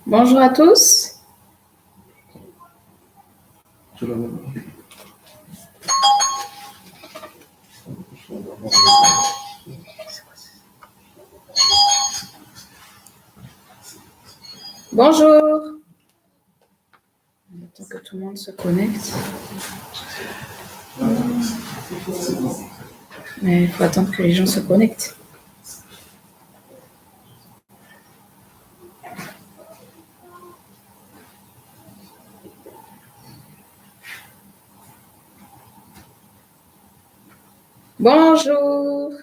Bonjour à tous. Bonjour. On attend que tout le monde se connecte. Mais il faut attendre que les gens se connectent. Bonjour.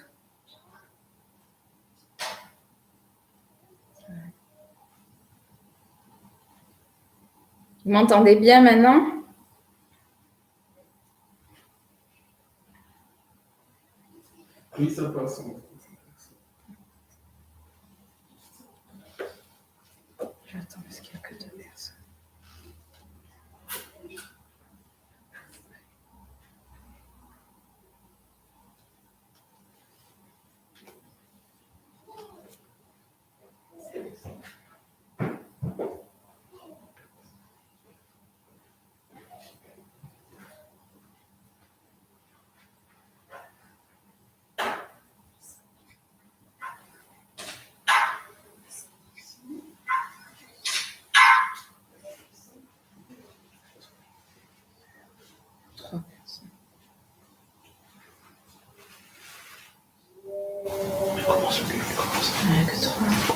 Vous m'entendez bien maintenant? Oui, ça passe. J'attends parce qu'il n'y a que 2 personnes.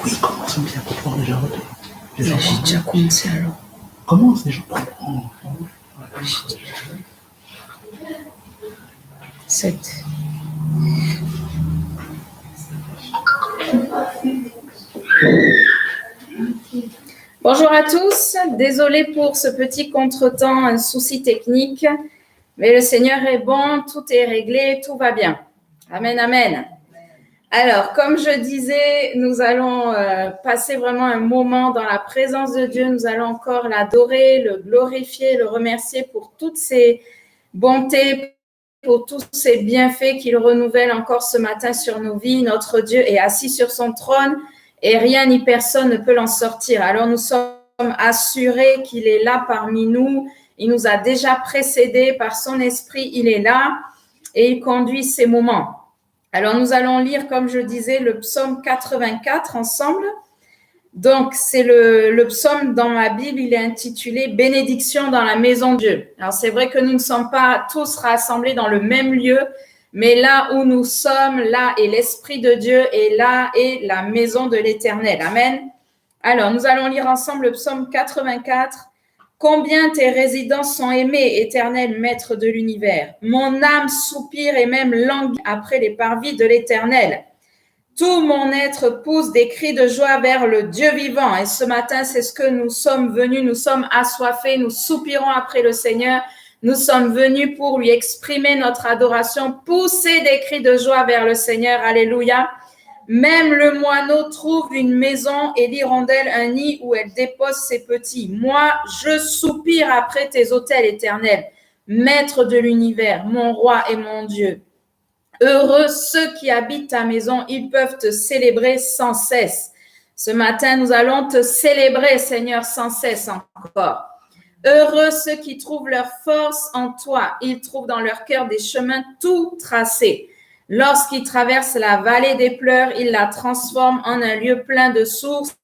Il commence bien pour pouvoir déjà voter. J'ai déjà commencé alors. Commence déjà pour prendre. 7. Bonjour à tous. Désolée pour ce petit contretemps, un souci technique. Mais le Seigneur est bon, tout est réglé, tout va bien. Amen, amen. Alors, comme je disais, nous allons passer vraiment un moment dans la présence de Dieu. Nous allons encore l'adorer, le glorifier, le remercier pour toutes ses bontés, pour tous ses bienfaits qu'il renouvelle encore ce matin sur nos vies. Notre Dieu est assis sur son trône et rien ni personne ne peut l'en sortir. Alors, nous sommes assurés qu'il est là parmi nous. Il nous a déjà précédés par son esprit. Il est là et il conduit ces moments. Alors, nous allons lire, comme je disais, le psaume 84 ensemble. Donc, c'est le psaume dans ma Bible, il est intitulé « Bénédiction dans la maison de Dieu ». Alors, c'est vrai que nous ne sommes pas tous rassemblés dans le même lieu, mais là où nous sommes, là est l'Esprit de Dieu et là est la maison de l'Éternel. Amen. Alors, nous allons lire ensemble le psaume 84. Combien tes résidences sont aimées, éternel maître de l'univers. Mon âme soupire et même languit après les parvis de l'éternel. Tout mon être pousse des cris de joie vers le Dieu vivant. Et ce matin, c'est ce que nous sommes venus. Nous sommes assoiffés. Nous soupirons après le Seigneur. Nous sommes venus pour lui exprimer notre adoration, pousser des cris de joie vers le Seigneur. Alléluia. Même le moineau trouve une maison et l'hirondelle un nid où elle dépose ses petits. Moi, je soupire après tes autels éternels, maître de l'univers, mon roi et mon Dieu. Heureux ceux qui habitent ta maison, ils peuvent te célébrer sans cesse. Ce matin, nous allons te célébrer, Seigneur, sans cesse encore. Heureux ceux qui trouvent leur force en toi. Ils trouvent dans leur cœur des chemins tout tracés. Lorsqu'ils traversent la vallée des pleurs, ils la transforment en un lieu plein de sources.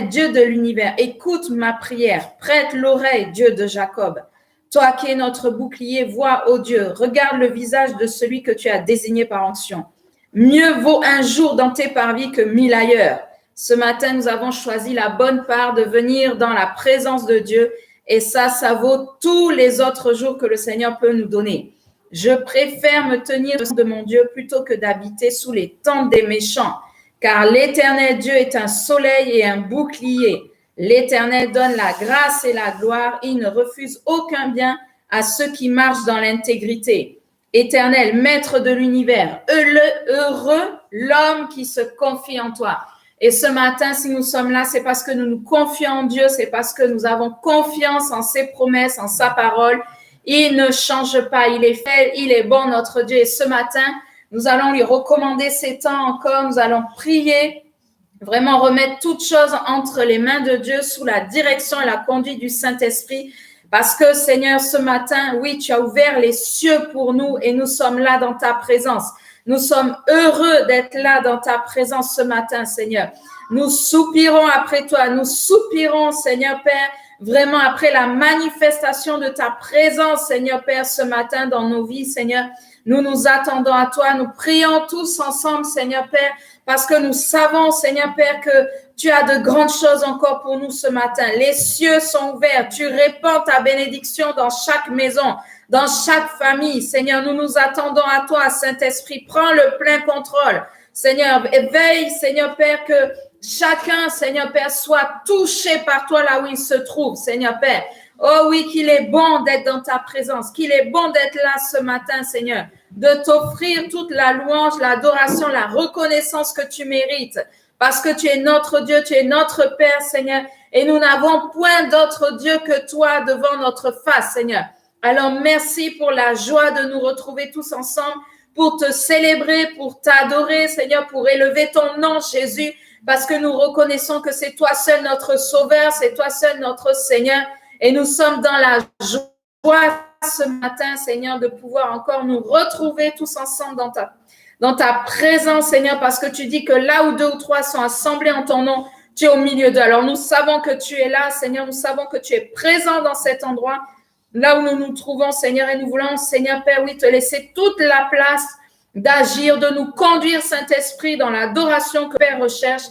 Dieu de l'univers, écoute ma prière. Prête l'oreille, Dieu de Jacob. Toi qui es notre bouclier, vois, ô Dieu, regarde le visage de celui que tu as désigné par onction. Mieux vaut un jour dans tes parvis que 1000 ailleurs. Ce matin, nous avons choisi la bonne part de venir dans la présence de Dieu et ça vaut tous les autres jours que le Seigneur peut nous donner. Je préfère me tenir de mon Dieu plutôt que d'habiter sous les tentes des méchants, car l'Éternel Dieu est un soleil et un bouclier. L'Éternel donne la grâce et la gloire. Il ne refuse aucun bien à ceux qui marchent dans l'intégrité. Éternel, maître de l'univers, heureux l'homme qui se confie en toi. Et ce matin, si nous sommes là, c'est parce que nous nous confions en Dieu, c'est parce que nous avons confiance en ses promesses, en sa parole. Il ne change pas, il est fait, il est bon, notre Dieu. Et ce matin, nous allons lui recommander ces temps encore, nous allons prier Vraiment remettre toutes choses entre les mains de Dieu sous la direction et la conduite du Saint-Esprit. Parce que Seigneur, ce matin, oui, tu as ouvert les cieux pour nous et nous sommes là dans ta présence. Nous sommes heureux d'être là dans ta présence ce matin, Seigneur. Nous soupirons après toi. Nous soupirons, Seigneur Père, vraiment après la manifestation de ta présence, Seigneur Père, ce matin dans nos vies, Seigneur. Nous nous attendons à toi. Nous prions tous ensemble, Seigneur Père, parce que nous savons, Seigneur Père, que tu as de grandes choses encore pour nous ce matin. Les cieux sont ouverts. Tu répands ta bénédiction dans chaque maison, dans chaque famille. Seigneur, nous nous attendons à toi, Saint-Esprit. Prends le plein contrôle. Seigneur, et veille, Seigneur Père, que chacun, Seigneur Père, soit touché par toi là où il se trouve, Seigneur Père. Oh oui, qu'il est bon d'être dans ta présence, qu'il est bon d'être là ce matin, Seigneur, de t'offrir toute la louange, l'adoration, la reconnaissance que tu mérites, parce que tu es notre Dieu, tu es notre Père, Seigneur, et nous n'avons point d'autre Dieu que toi devant notre face, Seigneur. Alors, merci pour la joie de nous retrouver tous ensemble, pour te célébrer, pour t'adorer, Seigneur, pour élever ton nom, Jésus, parce que nous reconnaissons que c'est toi seul notre Sauveur, c'est toi seul notre Seigneur. Et nous sommes dans la joie ce matin, Seigneur, de pouvoir encore nous retrouver tous ensemble dans ta présence, Seigneur, parce que tu dis que là où 2 ou 3 sont assemblés en ton nom, tu es au milieu d'eux. Alors nous savons que tu es là, Seigneur, nous savons que tu es présent dans cet endroit, là où nous nous trouvons, Seigneur, et nous voulons, Seigneur Père, oui, te laisser toute la place d'agir, de nous conduire, Saint-Esprit, dans l'adoration que Père recherche,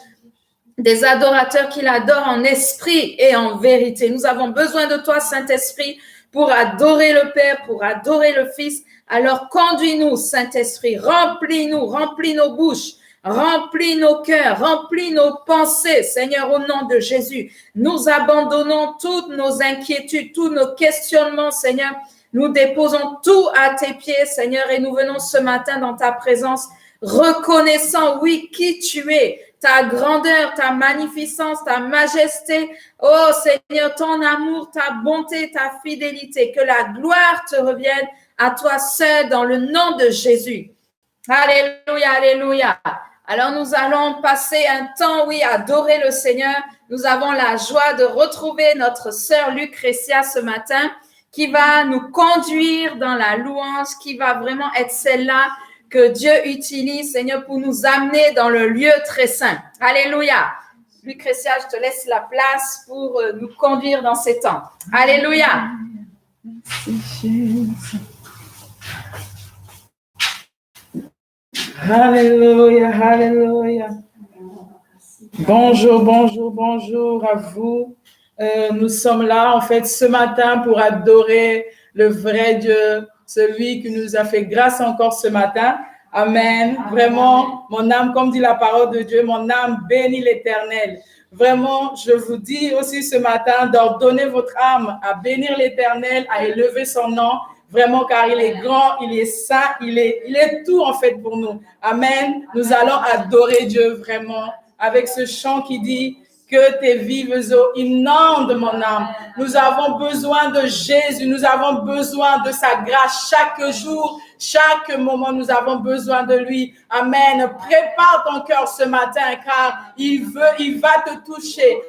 des adorateurs qui l'adorent en esprit et en vérité. Nous avons besoin de toi, Saint-Esprit, pour adorer le Père, pour adorer le Fils. Alors conduis-nous, Saint-Esprit, remplis nos bouches, remplis nos cœurs, remplis nos pensées, Seigneur, au nom de Jésus. Nous abandonnons toutes nos inquiétudes, tous nos questionnements, Seigneur. Nous déposons tout à tes pieds, Seigneur, et nous venons ce matin dans ta présence, reconnaissant, oui, qui tu es, ta grandeur, ta magnificence, ta majesté. Oh Seigneur, ton amour, ta bonté, ta fidélité. Que la gloire te revienne à toi seul dans le nom de Jésus. Alléluia, alléluia. Alors nous allons passer un temps, oui, à adorer le Seigneur. Nous avons la joie de retrouver notre sœur Lucrétia ce matin qui va nous conduire dans la louange, qui va vraiment être celle-là que Dieu utilise, Seigneur, pour nous amener dans le lieu très saint. Alléluia. Lucrétia, je te laisse la place pour nous conduire dans ces temps. Alléluia. Alléluia, alléluia. Bonjour, bonjour, bonjour à vous. Nous sommes là, en fait, ce matin pour adorer le vrai Dieu, celui qui nous a fait grâce encore ce matin. Amen. Vraiment, mon âme, comme dit la parole de Dieu, mon âme bénit l'Éternel. Vraiment, je vous dis aussi ce matin d'ordonner votre âme à bénir l'Éternel, à élever son nom. Vraiment, car il est grand, il est saint, il est tout en fait pour nous. Amen. Nous allons adorer Dieu vraiment avec ce chant qui dit que tes vives eaux inondent mon âme. Nous avons besoin de Jésus, nous avons besoin de sa grâce chaque jour, chaque moment, nous avons besoin de lui. Amen. Prépare ton cœur ce matin car il va te toucher.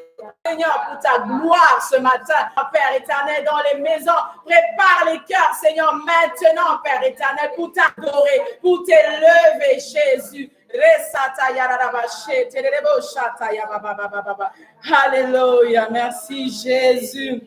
Seigneur, pour ta gloire ce matin, Père éternel, dans les maisons, prépare les cœurs, Seigneur, maintenant, Père éternel, pour t'adorer, pour t'élever, Jésus. Alléluia, merci Jésus.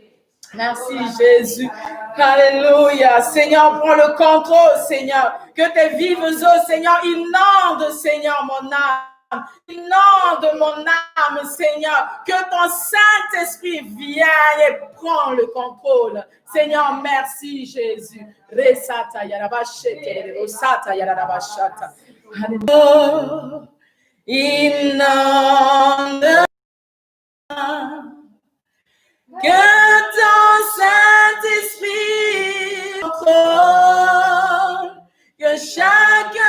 Merci Jésus. Alléluia. Seigneur, prends le contrôle, Seigneur. Que tes vives eaux, Seigneur, inondent, Seigneur, mon âme. Inonde mon âme, Seigneur. Que ton Saint-Esprit vienne et prend le contrôle. Seigneur, merci Jésus. Resata yarabashete, resata yarabashata. Inonde. Que ton Saint-Esprit contrôle, que chaque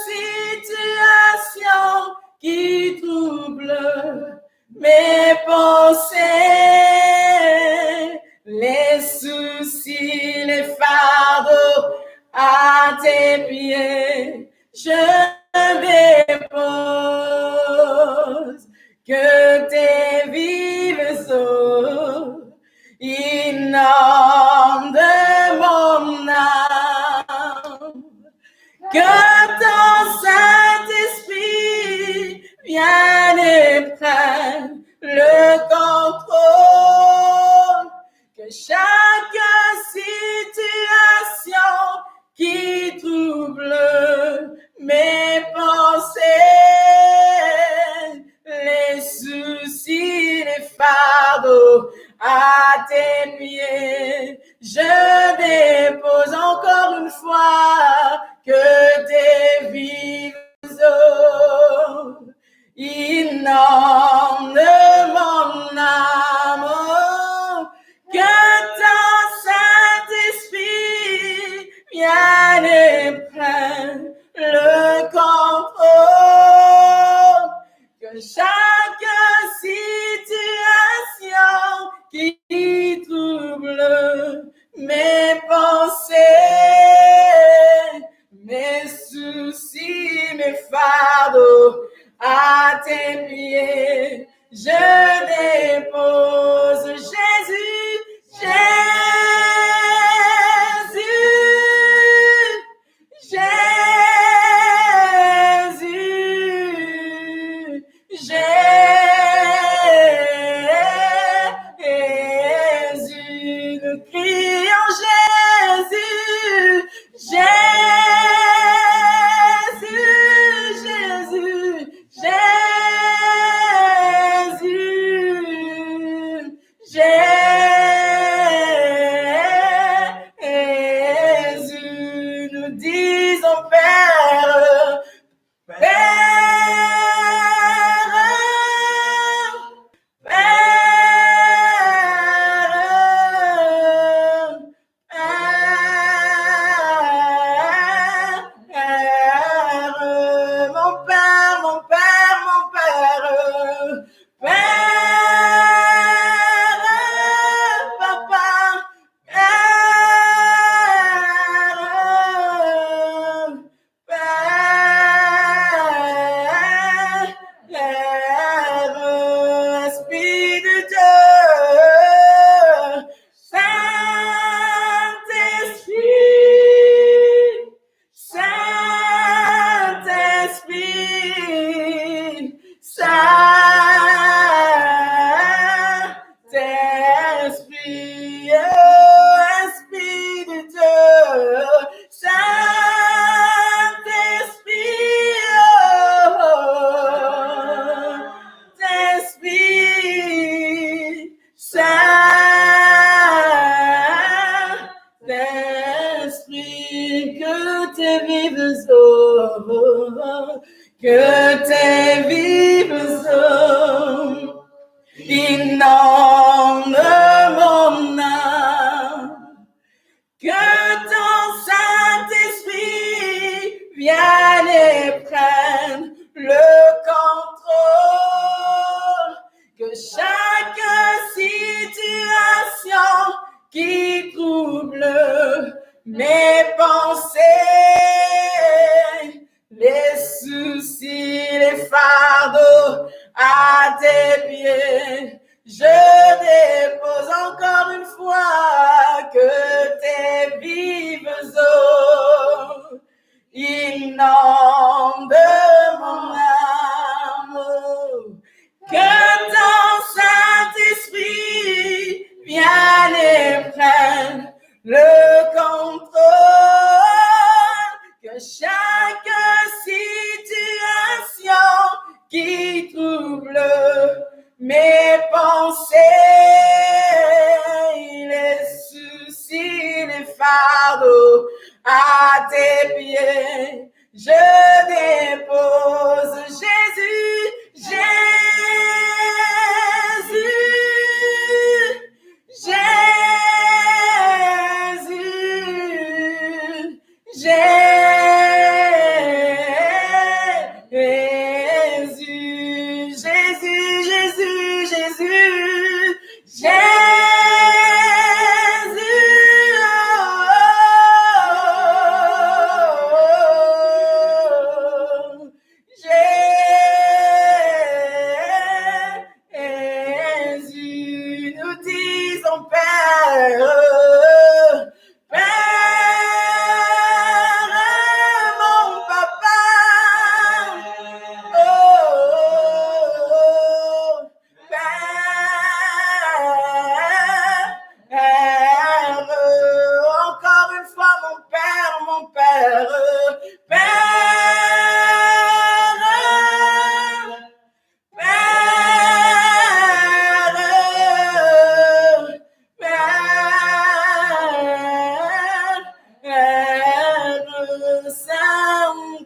situation qui trouble mes pensées, les soucis, les fardeaux à tes pieds, je dépose. que tes vives eaux inondent mon âme, que ton Saint-Esprit vienne et prenne le contrôle, que chaque situation qui trouble mes pensées, les soucis, les fardeaux à tes pieds, je dépose encore une fois que tes vives eaux inondent mon âme, que ton Saint-Esprit vienne et prenne le contrôle, que chaque situation qui trouble mes pensées, mes soucis, mes fardeaux à tes pieds, je dépose Jésus, Jésus, nous crions Jésus, Jésus, nous disons Père, Esprit de Dieu, Saint-Esprit, Saint-Esprit, Saint-Esprit, oh, Esprit de Dieu, Saint-Esprit, oh, Saint-Esprit, Saint-Esprit, que tes vives eaux, que tes vives eaux inondent mon âme, que ton Saint-Esprit vienne et prenne le contrôle, que chaque situation qui trouble mes pensées, les soucis, les fardeaux à tes pieds, je dépose encore une fois que tes vives eaux inondent mon âme, que ton Saint-Esprit vienne et prenne le contrôle, que chaque situation qui trouble mes pensées, les soucis, les fardeaux à tes pieds, je dépose Jésus,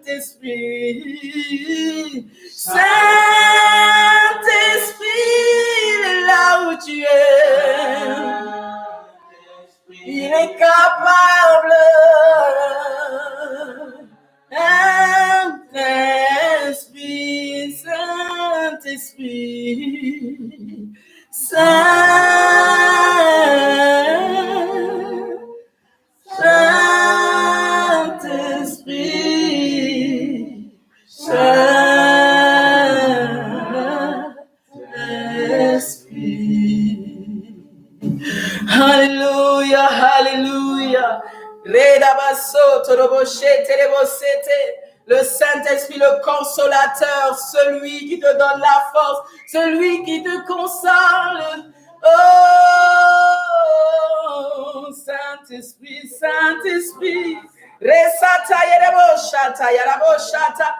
Saint-Esprit, Saint-Esprit, il est là où tu es. Il est capable. Saint-Esprit, Saint-Esprit, Saint-Esprit, Saint-Esprit. Alléluia, Alléluia. Le Saint-Esprit, le consolateur, celui qui te donne la force, celui qui te console. Oh, Saint-Esprit, Saint-Esprit. Resata yerebo shata yarabo shata.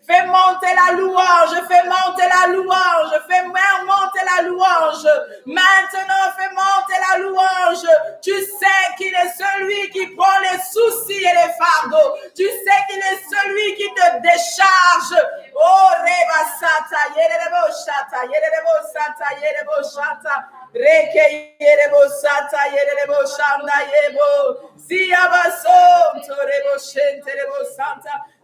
Fais monter la louange, fais monter la louange, fais monter la louange. Maintenant, fais monter la louange. Tu sais qu'il est celui qui prend les soucis et les fardeaux. Tu sais qu'il est celui qui te décharge. Oh, reba sata, yerebo shata, yerebo sata, yerebo shata. Reke yerebo sata, yerebo shanda yebo.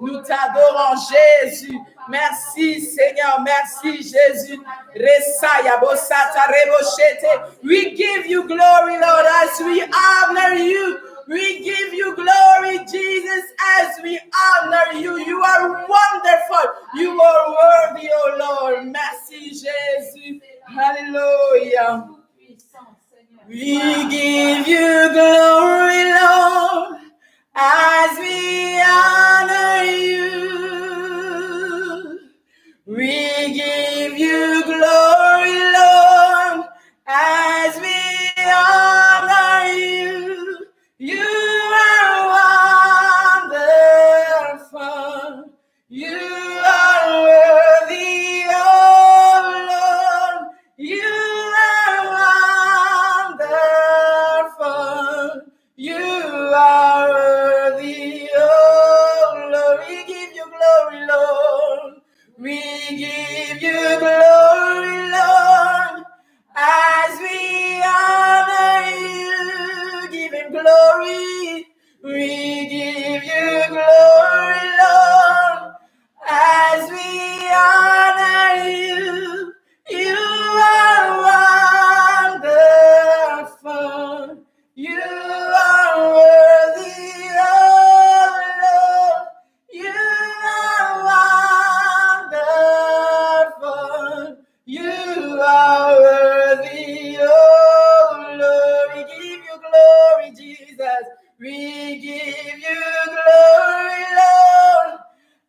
Nous t'adorons, Jésus. Merci, Seigneur. Merci, Jésus. We give you glory, Lord, as we honor you. We give you glory, Jesus, as we honor you. You are wonderful. You are worthy, oh Lord. Merci, Jésus. Hallelujah. We give you glory, Lord, as we honor you. We give you glory, Lord, as we honor you. You are wonderful. You are worthy, oh Lord. You you are worthy, oh Lord. We give you glory, Lord. We give you glory, Lord, as we honor you. Give him glory. We give you glory, Lord, as we honor you. You are wonderful. You are worthy, oh Lord. You are wonderful. You are worthy, oh Lord. We give you glory, Jesus. We give you glory, Lord,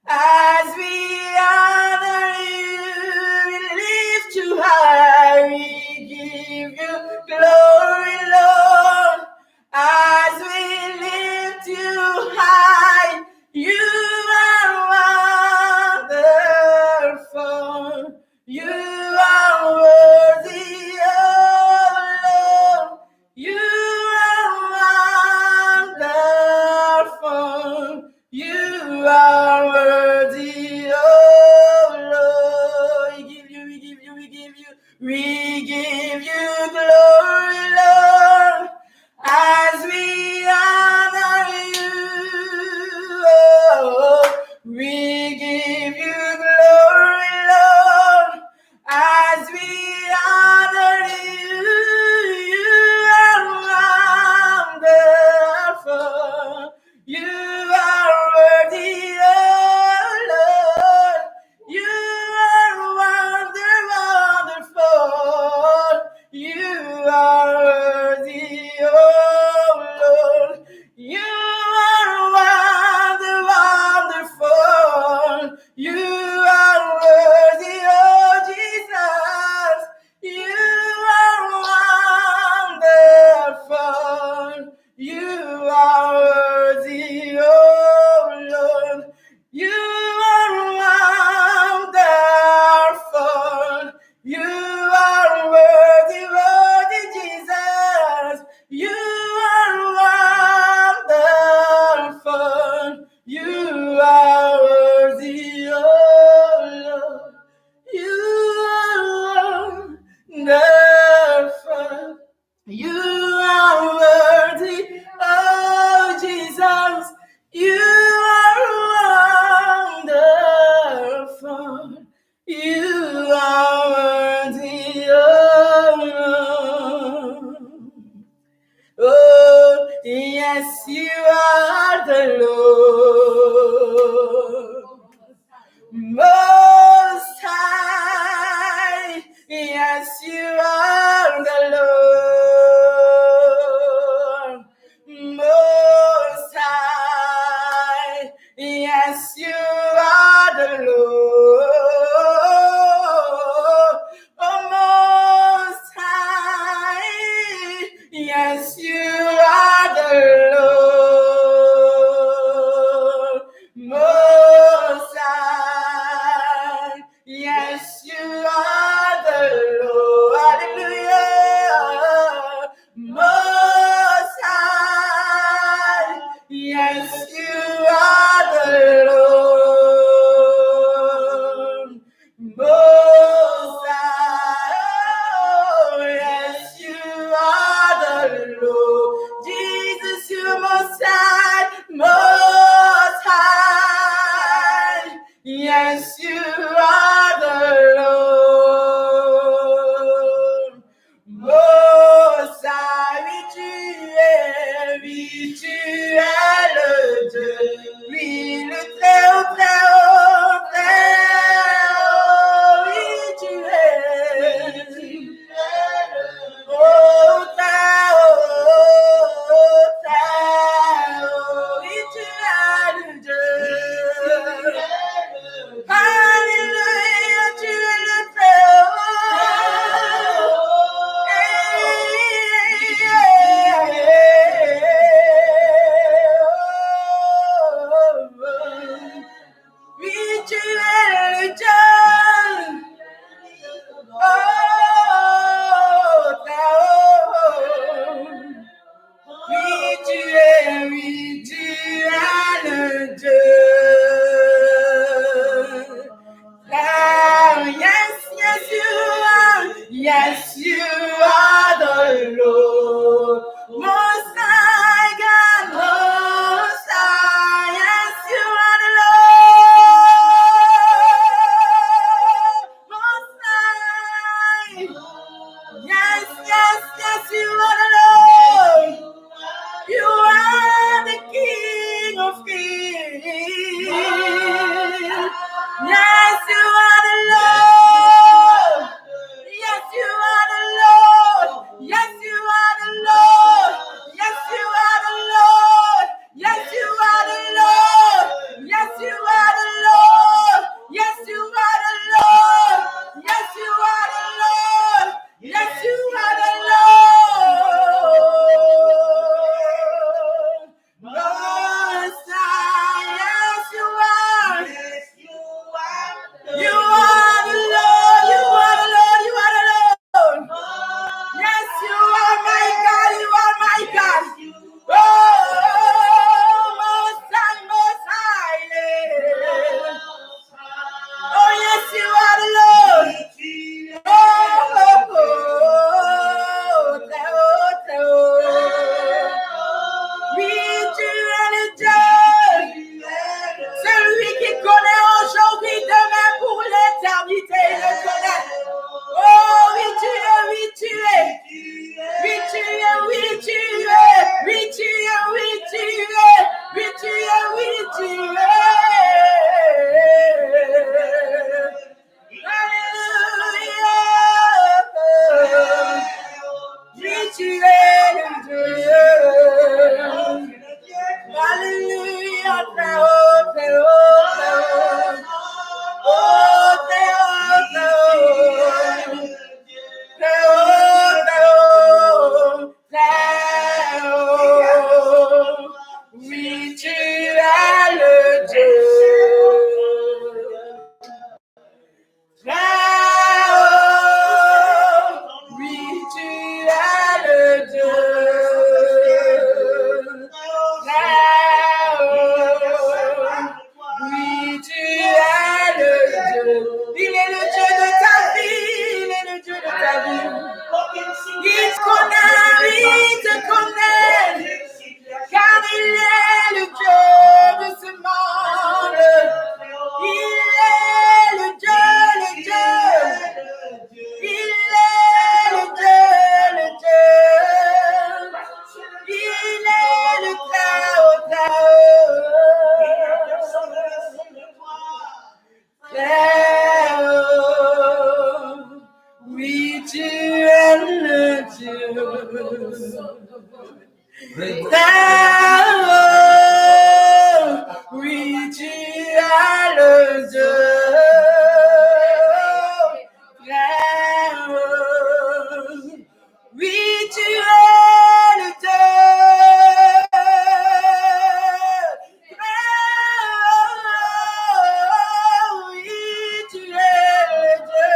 as we honor you. We lift you high. We give you glory, Lord, as we lift you high. You are wonderful. You are worthy, oh Lord. You are wonderful. Yes, you are the Lord. Most High. Yes, you are the Lord. Most High. Yes, you are the Lord. Oh, Most High. Yes, you are the Lord. Most High. Yes, you are the Lord. Hallelujah. Most High. Yes, you are the Lord. Most High. Yes, you are the Lord. Jesus, you most high. Most high. Yes, you are the Lord. Most high, oui, tu es le Dieu. Oui, le très haut, très haut, très haut. Oui, tu es. Oh, très haut, très haut. Oui, tu es le Dieu. Alléluia, tu es le très haut. Oui, tu es le Dieu. Oh, très haut. Oui, tu es le Dieu. Yes, yes, you are. Yes, you are the Lord. Most High God, Most High. Yes, you are the Lord. Most High. Yes, yes, yes, you are the Lord. You are the King of Kings. Yes, you are the Lord. Yes, you are the Lord. Yes, you are the Lord. Yes, you are the Lord. Yes, you are the Lord. Yes, you are the Lord. Yes, you are the Lord. Yes, you are the Lord. Yes, you are the Lord. Most High, yes, you are. Yes, you are. Oui, tu es le Dieu. Oui, tu es le Dieu. Oui, tu es le Dieu.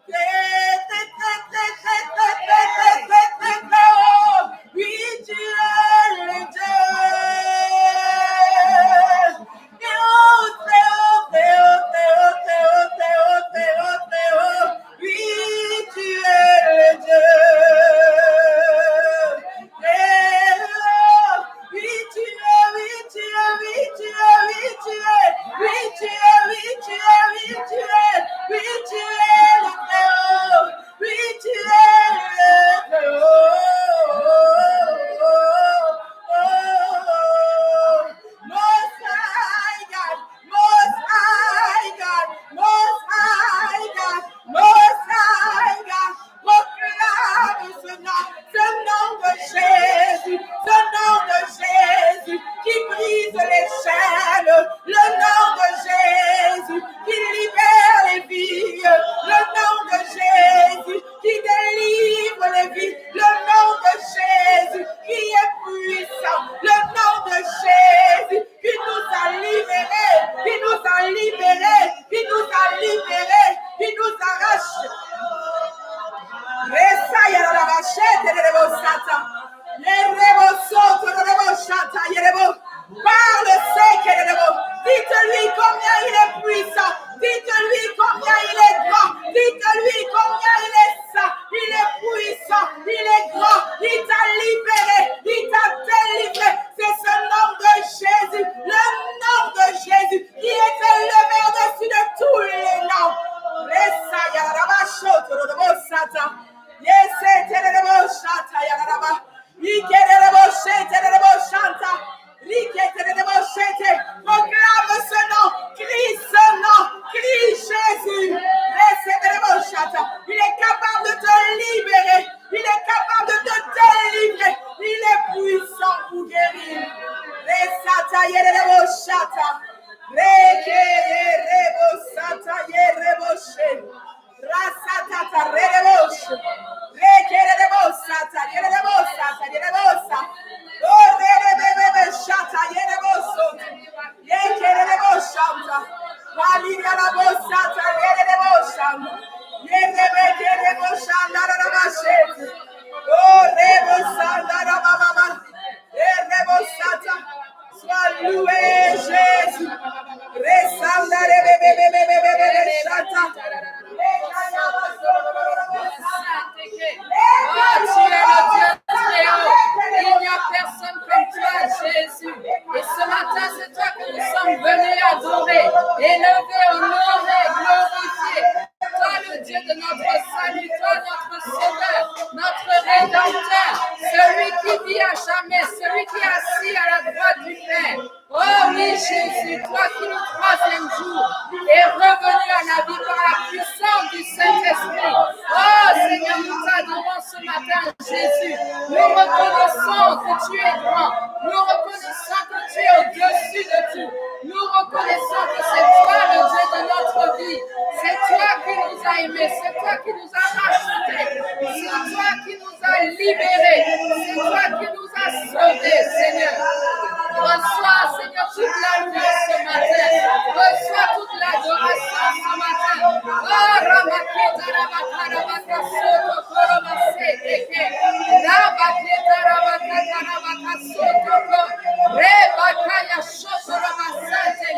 Très, très, très, très, très, très, très, très, très, très, très haut. Oui, tu es le Dieu. Très haut, très haut, très haut, très haut, très haut, très haut, très haut, très haut. Oui, tu es le Dieu. Très haut. Oui, tu es, oui, tu es, oui, tu es, oui, tu es. Oui, tu es, oui, tu es, oui, tu es. Oui, tu es le très haut. Oui, tu es le très haut. Most high God, most high God, most high God, most high God. Proclame ce nom de Jésus, ce nom de Jésus qui brise les chaînes, le nom de Jésus qui libère les vies, le nom de Jésus qui délivre les vies, le nom de Jésus qui est puissant, le nom de Jésus qui nous a libérés, qui nous a libérés, qui nous a libérés, qui nous arrache. Parle, dites-lui combien il est puissant, dites-lui combien il est grand, dites-lui combien il est saint, il est puissant, il est grand, il t'a libéré, il t'a délivré. C'est ce nom de Jésus, le nom de Jésus qui est élevé au-dessus de tous les noms. Proclame ce nom, crie Jésus. Il est capable de te libérer, il est capable de te délivrer, il est puissant pour guérir. Sois loué, Jésus. Il n'y a personne comme toi, Jésus. Et ce matin, c'est toi que nous sommes venus adorer, élever, honorer, glorifier. Toi, le Dieu de notre salut, toi, notre Sauveur, notre Rédempteur, celui qui vit à jamais, celui qui est assis à la droite du Père. Oh oui, Jésus, toi qui le troisième jour est revenu à la vie par la puissance du Saint-Esprit. Oh Seigneur, nous t'adorons ce matin, Jésus. Nous reconnaissons que tu es grand. Nous reconnaissons que tu es au-dessus de tout. Nous reconnaissons que c'est toi le Dieu de notre vie. C'est toi qui nous as aimés. C'est toi qui nous as rachetés. C'est toi qui nous as libérés. C'est toi qui nous as sauvés, Seigneur. Reçois, Seigneur, toute la louange ce matin. Reçois toute l'adoration ce matin. Oh, Ramaketa, Ramakara, Ramasoto, Koromasete, Rabaketa, Ramakata, Ramakasoto, Rebakaya, Shoto, Ramasate,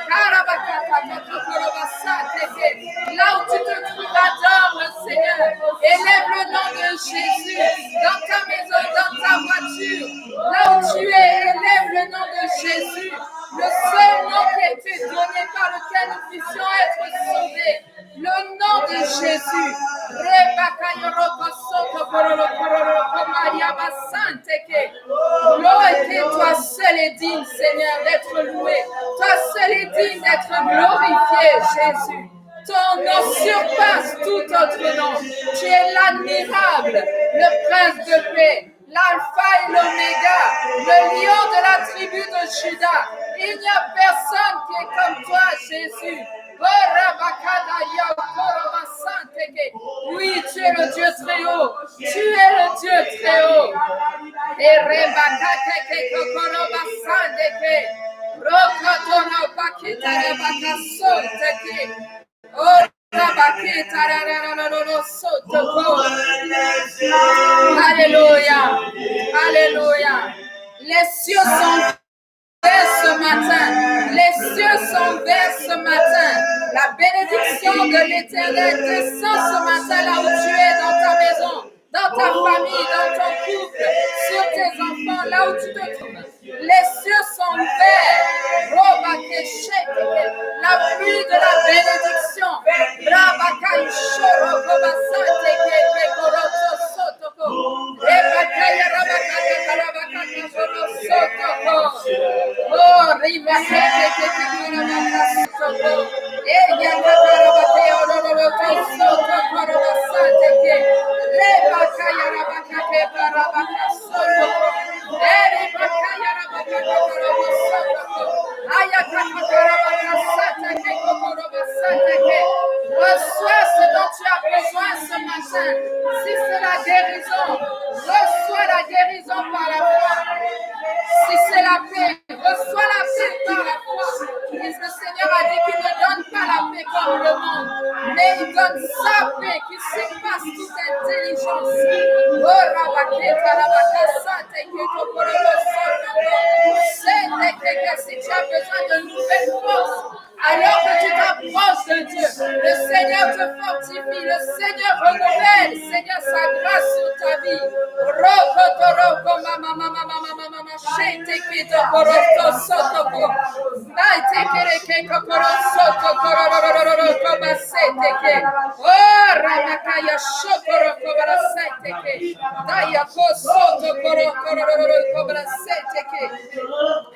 Karabakata, Koromasate. Là où tu te trouves, adore, Seigneur. Élève le nom de Jésus dans ta maison, dans ta voiture. Là où tu es, élève le nom de Jésus. Le seul nom qui a été donné par lequel nous puissions être sauvés. Le nom de Jésus. Toi seul est digne, Seigneur, d'être loué. Toi seul est digne d'être glorifié, Jésus. Ton nom surpasse tout autre nom. Tu es l'admirable, le prince de paix, l'alpha et l'oméga, le lion de la tribu de Juda. Il n'y a personne qui est comme toi, Jésus. Oui, tu es le Dieu très haut. Tu es le Dieu très haut. Et Alléluia. Alléluia. Les cieux sont verts ce matin. Les cieux sont verts ce matin. La bénédiction de l'Éternel descend ce matin là où tu es dans ta maison, dans ta famille, dans ton couple, sur tes enfants, là où tu te trouves. Les cieux sont verts. La pluie de la bénédiction. Reçois ce dont tu as besoin ce matin. Si c'est la guérison, reçois la guérison par la foi. Si c'est la paix, reçois la paix par la foi. Et le Seigneur a dit qu'il ne donne pas la paix comme le monde, mais il donne sa paix qui surpasse toute intelligence. Si tu as besoin de nouvelles forces, alors que tu t'approches de Dieu, le Seigneur te fortifie, le Seigneur renouvelle, Seigneur, sa grâce sur ta vie.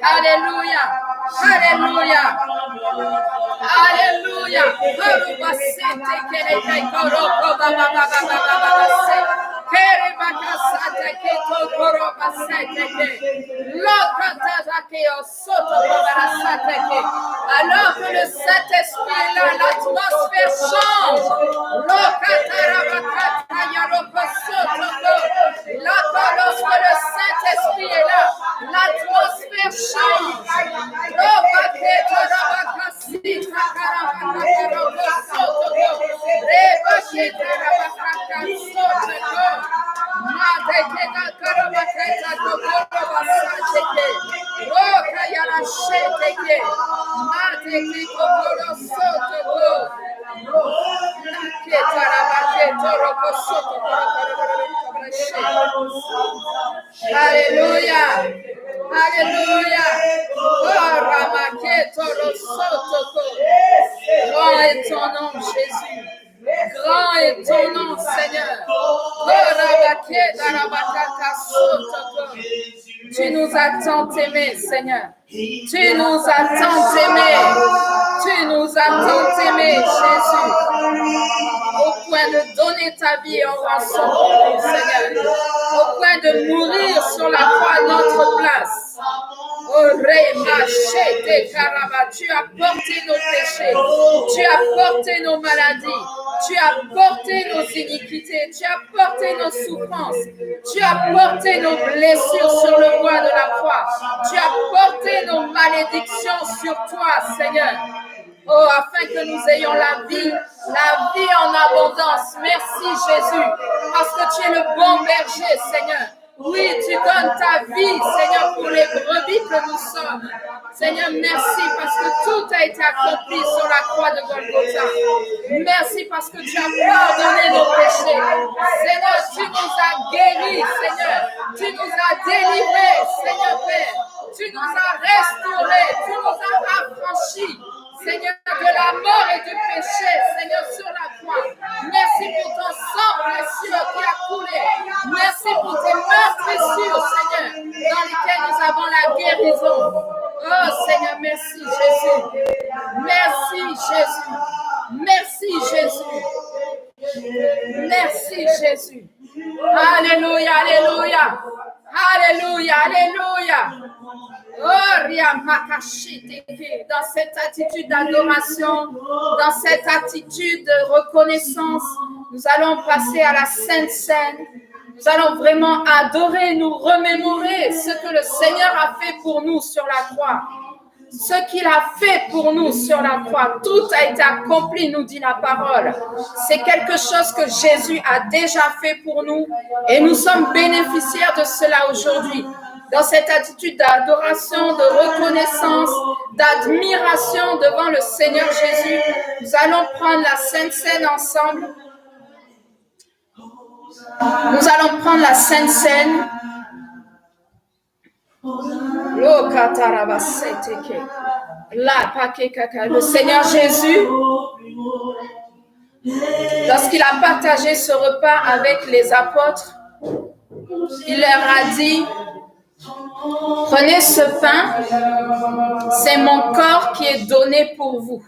Alléluia, alléluia. Alléluia. Alors que le Saint-Esprit est là, l'atmosphère change. Lorsque le Saint-Esprit est là, l'atmosphère change. Alléluia. Alléluia. Grand est ton nom, Jésus. Grand est ton nom, Seigneur. Tu nous as tant aimés, Seigneur. Tu nous as tant aimés. Tu nous as tant aimés, Jésus. Au point de donner ta vie en rançon pour nous, Seigneur. Au point de mourir sur la croix à notre place. Tu as porté nos péchés, tu as porté nos maladies, tu as porté nos iniquités, tu as porté nos souffrances, tu as porté nos blessures sur le bois de la croix, tu as porté nos malédictions sur toi, Seigneur. Oh, afin que nous ayons la vie en abondance. Merci Jésus, parce que tu es le bon berger, Seigneur. Oui, tu donnes ta vie, Seigneur, pour les brebis que nous sommes. Seigneur, merci parce que tout a été accompli sur la croix de Golgotha. Merci parce que tu as pardonné nos péchés. Seigneur, tu nous as guéris, Seigneur. Tu nous as délivrés, Seigneur Père. Tu nous as restaurés, tu nous as affranchis. Seigneur, de la mort et du péché, Seigneur, sur la croix. Merci pour ton sang précieux qui a coulé. Merci pour tes meurtrissures, Seigneur, dans lesquelles nous avons la guérison. Oh, Seigneur, merci, Jésus. Merci, Jésus. Merci, Alléluia. Alléluia. Alléluia. Oh, dans cette attitude d'adoration, dans cette attitude de reconnaissance, nous allons passer à la Sainte Seine. Nous allons vraiment adorer, nous remémorer ce que le Seigneur a fait pour nous sur la croix. Ce qu'il a fait pour nous sur la croix, tout a été accompli, nous dit la parole. C'est quelque chose que Jésus a déjà fait pour nous et nous sommes bénéficiaires de cela aujourd'hui. Dans cette attitude d'adoration, de reconnaissance, d'admiration devant le Seigneur Jésus, nous allons prendre la Sainte Seine ensemble. Nous allons prendre la Sainte Seine. Le Seigneur Jésus, lorsqu'il a partagé ce repas avec les apôtres, il leur a dit: prenez ce pain, c'est mon corps qui est donné pour vous.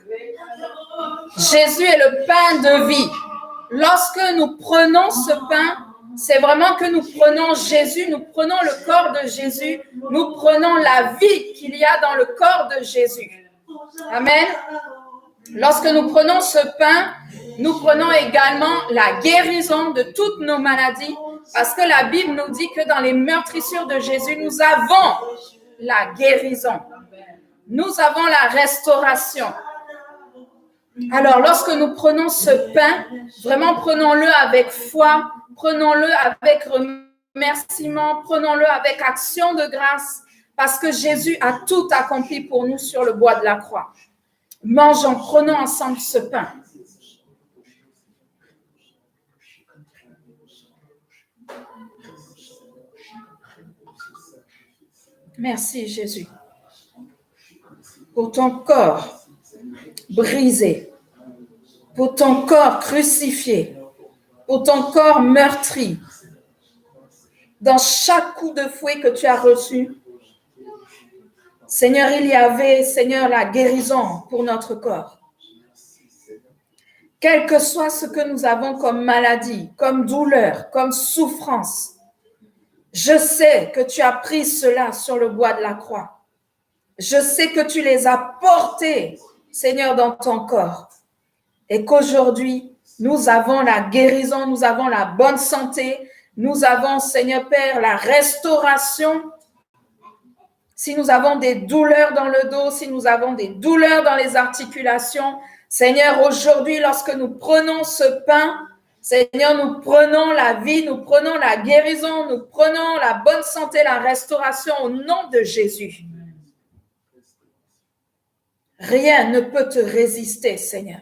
Jésus est le pain de vie. Lorsque nous prenons ce pain, c'est vraiment que nous prenons Jésus, nous prenons le corps de Jésus, nous prenons la vie qu'il y a dans le corps de Jésus. Amen. Lorsque nous prenons ce pain, nous prenons également la guérison de toutes nos maladies, parce que la Bible nous dit que dans les meurtrissures de Jésus, nous avons la guérison. Nous avons la restauration. Alors, lorsque nous prenons ce pain, vraiment prenons-le avec foi, prenons-le avec remerciement, prenons-le avec action de grâce, parce que Jésus a tout accompli pour nous sur le bois de la croix. Mangeons, prenons ensemble ce pain. Merci Jésus pour ton corps brisé, pour ton corps crucifié, pour ton corps meurtri. Dans chaque coup de fouet que tu as reçu, Seigneur, il y avait, Seigneur, la guérison pour notre corps. Quel que soit ce que nous avons comme maladie, comme douleur, comme souffrance, je sais que tu as pris cela sur le bois de la croix. Je sais que tu les as portés, Seigneur, dans ton corps. Et qu'aujourd'hui, nous avons la guérison, nous avons la bonne santé, nous avons, Seigneur Père, la restauration. Si nous avons des douleurs dans le dos, si nous avons des douleurs dans les articulations, Seigneur, aujourd'hui, lorsque nous prenons ce pain, Seigneur, nous prenons la vie, nous prenons la guérison, nous prenons la bonne santé, la restauration au nom de Jésus. Rien ne peut te résister, Seigneur.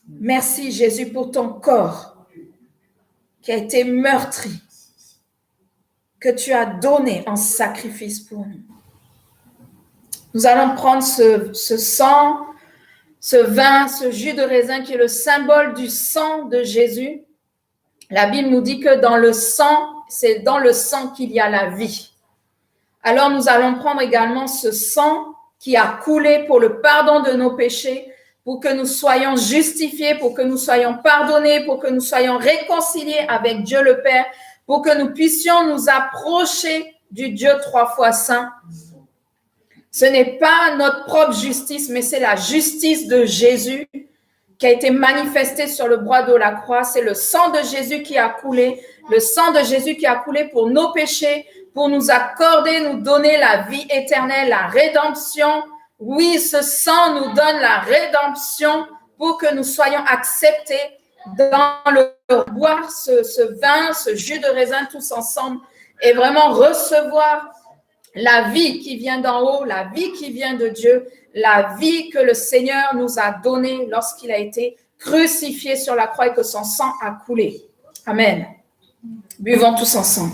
Merci, Jésus, pour ton corps qui a été meurtri, que tu as donné en sacrifice pour nous. Nous allons prendre ce sang, ce vin, ce jus de raisin qui est le symbole du sang de Jésus. La Bible nous dit que dans le sang, c'est dans le sang qu'il y a la vie. Alors nous allons prendre également ce sang qui a coulé pour le pardon de nos péchés, pour que nous soyons justifiés, pour que nous soyons pardonnés, pour que nous soyons réconciliés avec Dieu le Père, pour que nous puissions nous approcher du Dieu 3 fois saint. Ce n'est pas notre propre justice, mais c'est la justice de Jésus qui a été manifestée sur le bois de la croix. C'est le sang de Jésus qui a coulé, le sang de Jésus qui a coulé pour nos péchés, pour nous accorder, nous donner la vie éternelle, la rédemption. Oui, ce sang nous donne la rédemption pour que nous soyons acceptés dans le boire ce vin, ce jus de raisin tous ensemble et vraiment recevoir la vie qui vient d'en haut, la vie qui vient de Dieu, la vie que le Seigneur nous a donnée lorsqu'il a été crucifié sur la croix et que son sang a coulé. Amen. Buvons tous ensemble.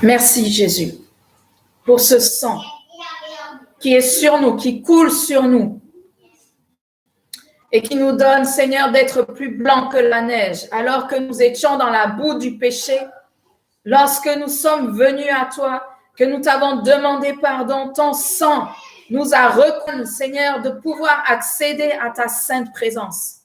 Merci Jésus pour ce sang qui est sur nous, qui coule sur nous et qui nous donne, Seigneur, d'être plus blancs que la neige alors que nous étions dans la boue du péché. Lorsque nous sommes venus à toi, que nous t'avons demandé pardon, ton sang nous a reconnu, Seigneur, de pouvoir accéder à ta sainte présence.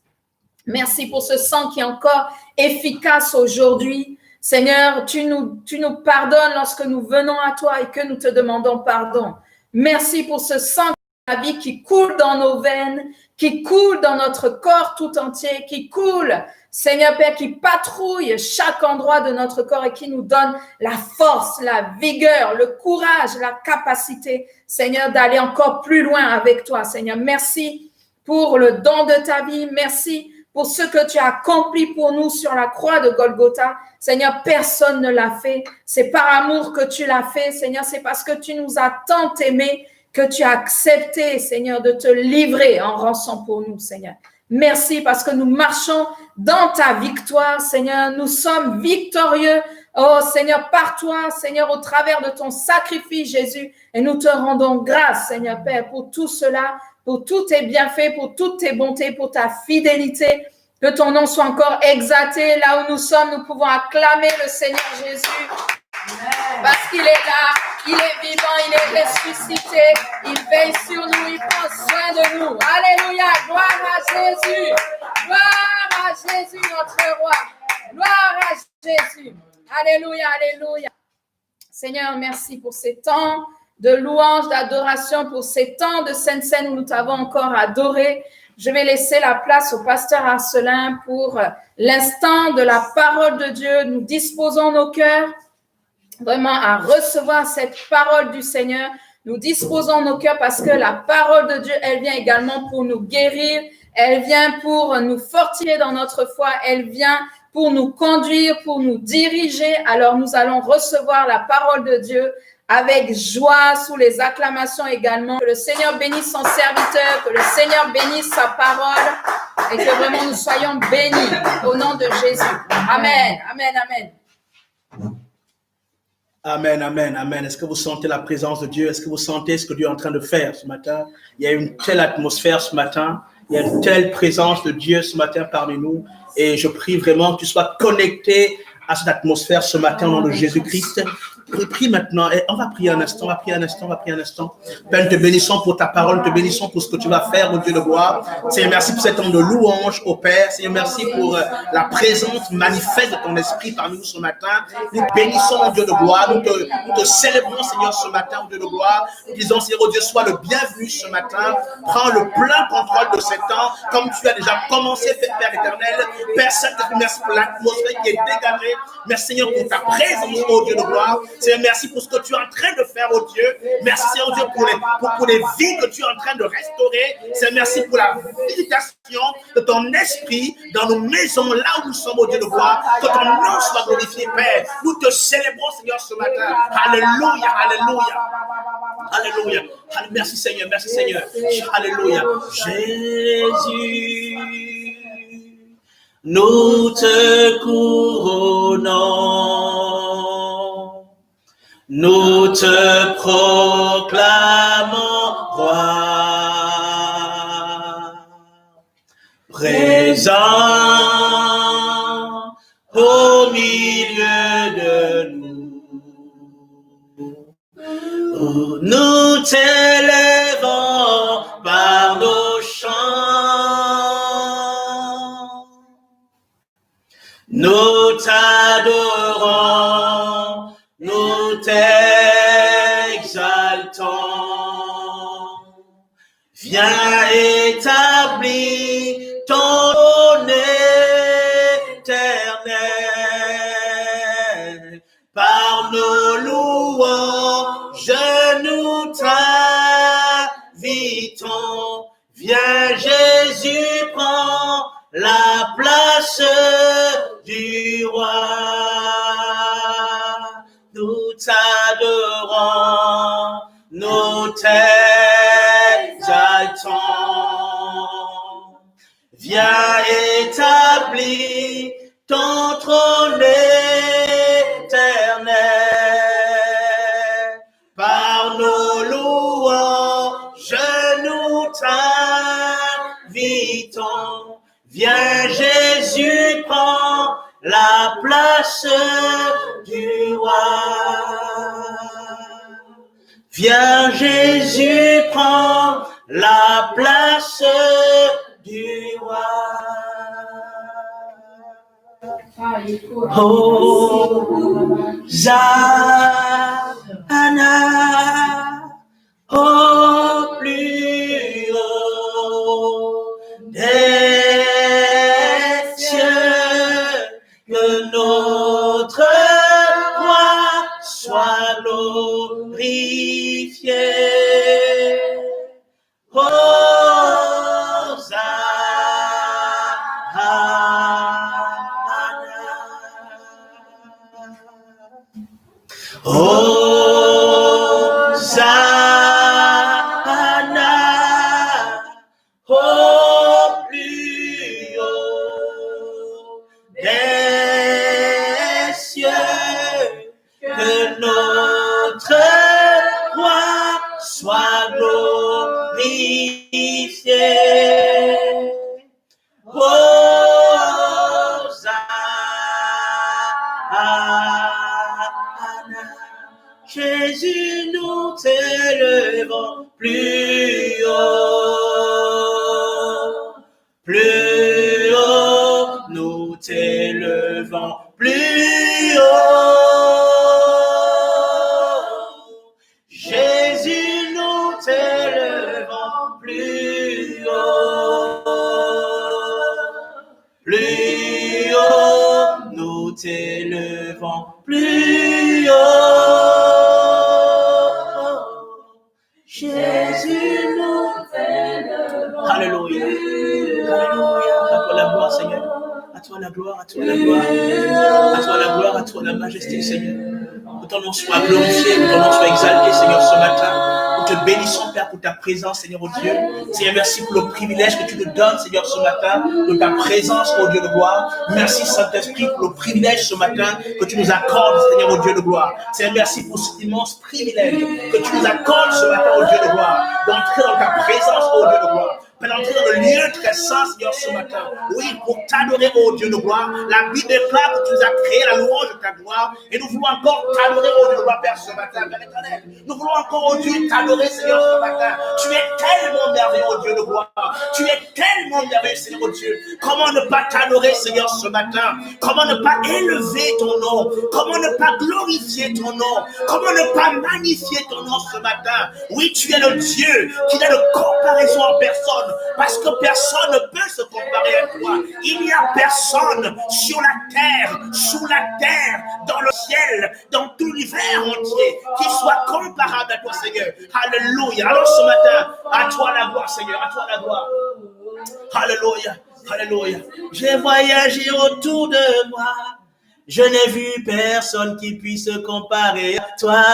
Merci pour ce sang qui est encore efficace aujourd'hui. Seigneur, tu nous pardonnes lorsque nous venons à toi et que nous te demandons pardon. Merci pour ce sang de la vie qui coule dans nos veines, qui coule dans notre corps tout entier, qui coule, Seigneur Père, qui patrouille chaque endroit de notre corps et qui nous donne la force, la vigueur, le courage, la capacité, Seigneur, d'aller encore plus loin avec toi. Seigneur, merci pour le don de ta vie. Merci pour ce que tu as accompli pour nous sur la croix de Golgotha. Seigneur, personne ne l'a fait. C'est par amour que tu l'as fait. Seigneur, c'est parce que tu nous as tant aimés que tu as accepté, Seigneur, de te livrer en rançon pour nous, Seigneur. Merci parce que nous marchons dans ta victoire, Seigneur. Nous sommes victorieux, oh Seigneur, par toi, Seigneur, au travers de ton sacrifice, Jésus. Et nous te rendons grâce, Seigneur Père, pour tout cela, pour tous tes bienfaits, pour toutes tes bontés, pour ta fidélité. Que ton nom soit encore exalté. Là où nous sommes, nous pouvons acclamer le Seigneur Jésus. Parce qu'il est là, il est vivant, il est ressuscité, il veille sur nous, il prend soin de nous. Alléluia, gloire à Jésus, gloire à Jésus notre roi, gloire à Jésus. Alléluia, alléluia. Seigneur, merci pour ces temps de louange, d'adoration, pour ces temps de Sainte Seine où nous t'avons encore adoré. Je vais laisser la place au pasteur Arcelin pour l'instant de la parole de Dieu. Nous disposons nos cœurs vraiment à recevoir cette parole du Seigneur. Nous disposons nos cœurs parce que la parole de Dieu, elle vient également pour nous guérir. Elle vient pour nous fortifier dans notre foi. Elle vient pour nous conduire, pour nous diriger. Alors, nous allons recevoir la parole de Dieu avec joie, sous les acclamations également. Que le Seigneur bénisse son serviteur, que le Seigneur bénisse sa parole et que vraiment nous soyons bénis au nom de Jésus. Amen, amen, amen. Amen, amen, amen. Est-ce que vous sentez la présence de Dieu? Est-ce que vous sentez ce que Dieu est en train de faire ce matin? Il y a une telle atmosphère ce matin. Il y a une telle présence de Dieu ce matin parmi nous. Et je prie vraiment que tu sois connecté à cette atmosphère ce matin au nom de Jésus-Christ. Prie maintenant, et on va prier un instant, Père, nous te bénissons pour ta parole, nous te bénissons pour ce que tu vas faire, au Dieu de gloire. Seigneur, merci pour cet temps de louange, au Père. Seigneur, merci pour la présence manifeste de ton esprit parmi nous ce matin. Nous bénissons, au Dieu de gloire. Nous te célébrons, Seigneur, ce matin, au Dieu de gloire. Nous disons, Seigneur, au Dieu, sois le bienvenu ce matin. Prends le plein contrôle de cet temps, comme tu as déjà commencé, Père éternel. Père Saint, merci pour l'atmosphère qui est dégagée. Merci, Seigneur, pour ta présence, au Dieu de gloire. Seigneur, merci pour ce que tu es en train de faire, oh Dieu. Merci, Seigneur Dieu, pour les vies que tu es en train de restaurer. Seigneur, merci pour la visitation de ton esprit dans nos maisons, là où nous sommes, oh Dieu de gloire. Que ton nom soit glorifié, Père. Nous te célébrons, Seigneur, ce matin. Alléluia, alléluia. Alléluia. Merci, Seigneur, merci, Seigneur. Alléluia. Jésus, nous te couronnons. Nous te proclamons roi, présent au milieu de nous. Nous t'élèvons par nos chants. Nous t'adorons. Nous t'exaltons, viens établir ton nom éternel. Par nos louanges, nous t'invitons. Viens Jésus, prends la place du roi. Nous t'adorons, nous t'exaltons. Viens établir ton trône éternel. Par nos louanges, nous t'invitons. Viens Jésus, prends la place du roi. Viens Jésus, prends la place du roi. Hosanna au plus haut des cieux, que notre roi soit glorifié. Hosanna au plus haut des cieux, que notre roi soit glorifié. Hosanna, Jésus, nous t'élevons plus haut, nous t'élevons plus haut. Jésus, nous t'élevons plus haut, nous t'élevons plus haut. Jésus, nous t'élevons. Alléluia. Alléluia. À toi la gloire, Seigneur. À toi la gloire, à toi la gloire. À toi la gloire, à toi la majesté, Seigneur. Que ton nom soit glorifié, que ton nom soit exalté, Seigneur, ce matin. Nous te bénissons, Père, pour ta présence, Seigneur, oh Dieu. Seigneur, merci pour le privilège que tu nous donnes, Seigneur, ce matin, de ta présence, oh Dieu de gloire. Merci, Saint-Esprit, pour le privilège ce matin que tu nous accordes, Seigneur, oh Dieu de gloire. Seigneur, merci pour cet immense privilège que tu nous accordes ce matin, oh Dieu de gloire, d'entrer dans ta présence, oh Dieu de gloire. Pour entrer dans le lieu très saint, Seigneur, ce matin. Oui, pour t'adorer, oh Dieu de gloire. La Bible déclare que tu nous as créé la louange de ta gloire. Et nous voulons encore t'adorer, oh Dieu de gloire, Père, ce matin, Père éternel. Nous voulons encore, oh Dieu, t'adorer, Seigneur, ce matin. Tu es tellement merveilleux, oh Dieu de gloire. Tu es tellement merveilleux, Seigneur, oh Dieu. Comment ne pas t'adorer, Seigneur, ce matin? Comment ne pas élever ton nom? Comment ne pas glorifier ton nom? Comment ne pas magnifier ton nom ce matin? Oui, tu es le Dieu qui n'a de comparaison en personne. Parce que personne ne peut se comparer à toi. Il n'y a personne sur la terre, sous la terre, dans le ciel, dans tout l'univers entier, qui soit comparable à toi, Seigneur. Alléluia. Alors ce matin, à toi la gloire, Seigneur, à toi la gloire. Alléluia. Alléluia. J'ai voyagé autour de moi. Je n'ai vu personne qui puisse se comparer à toi.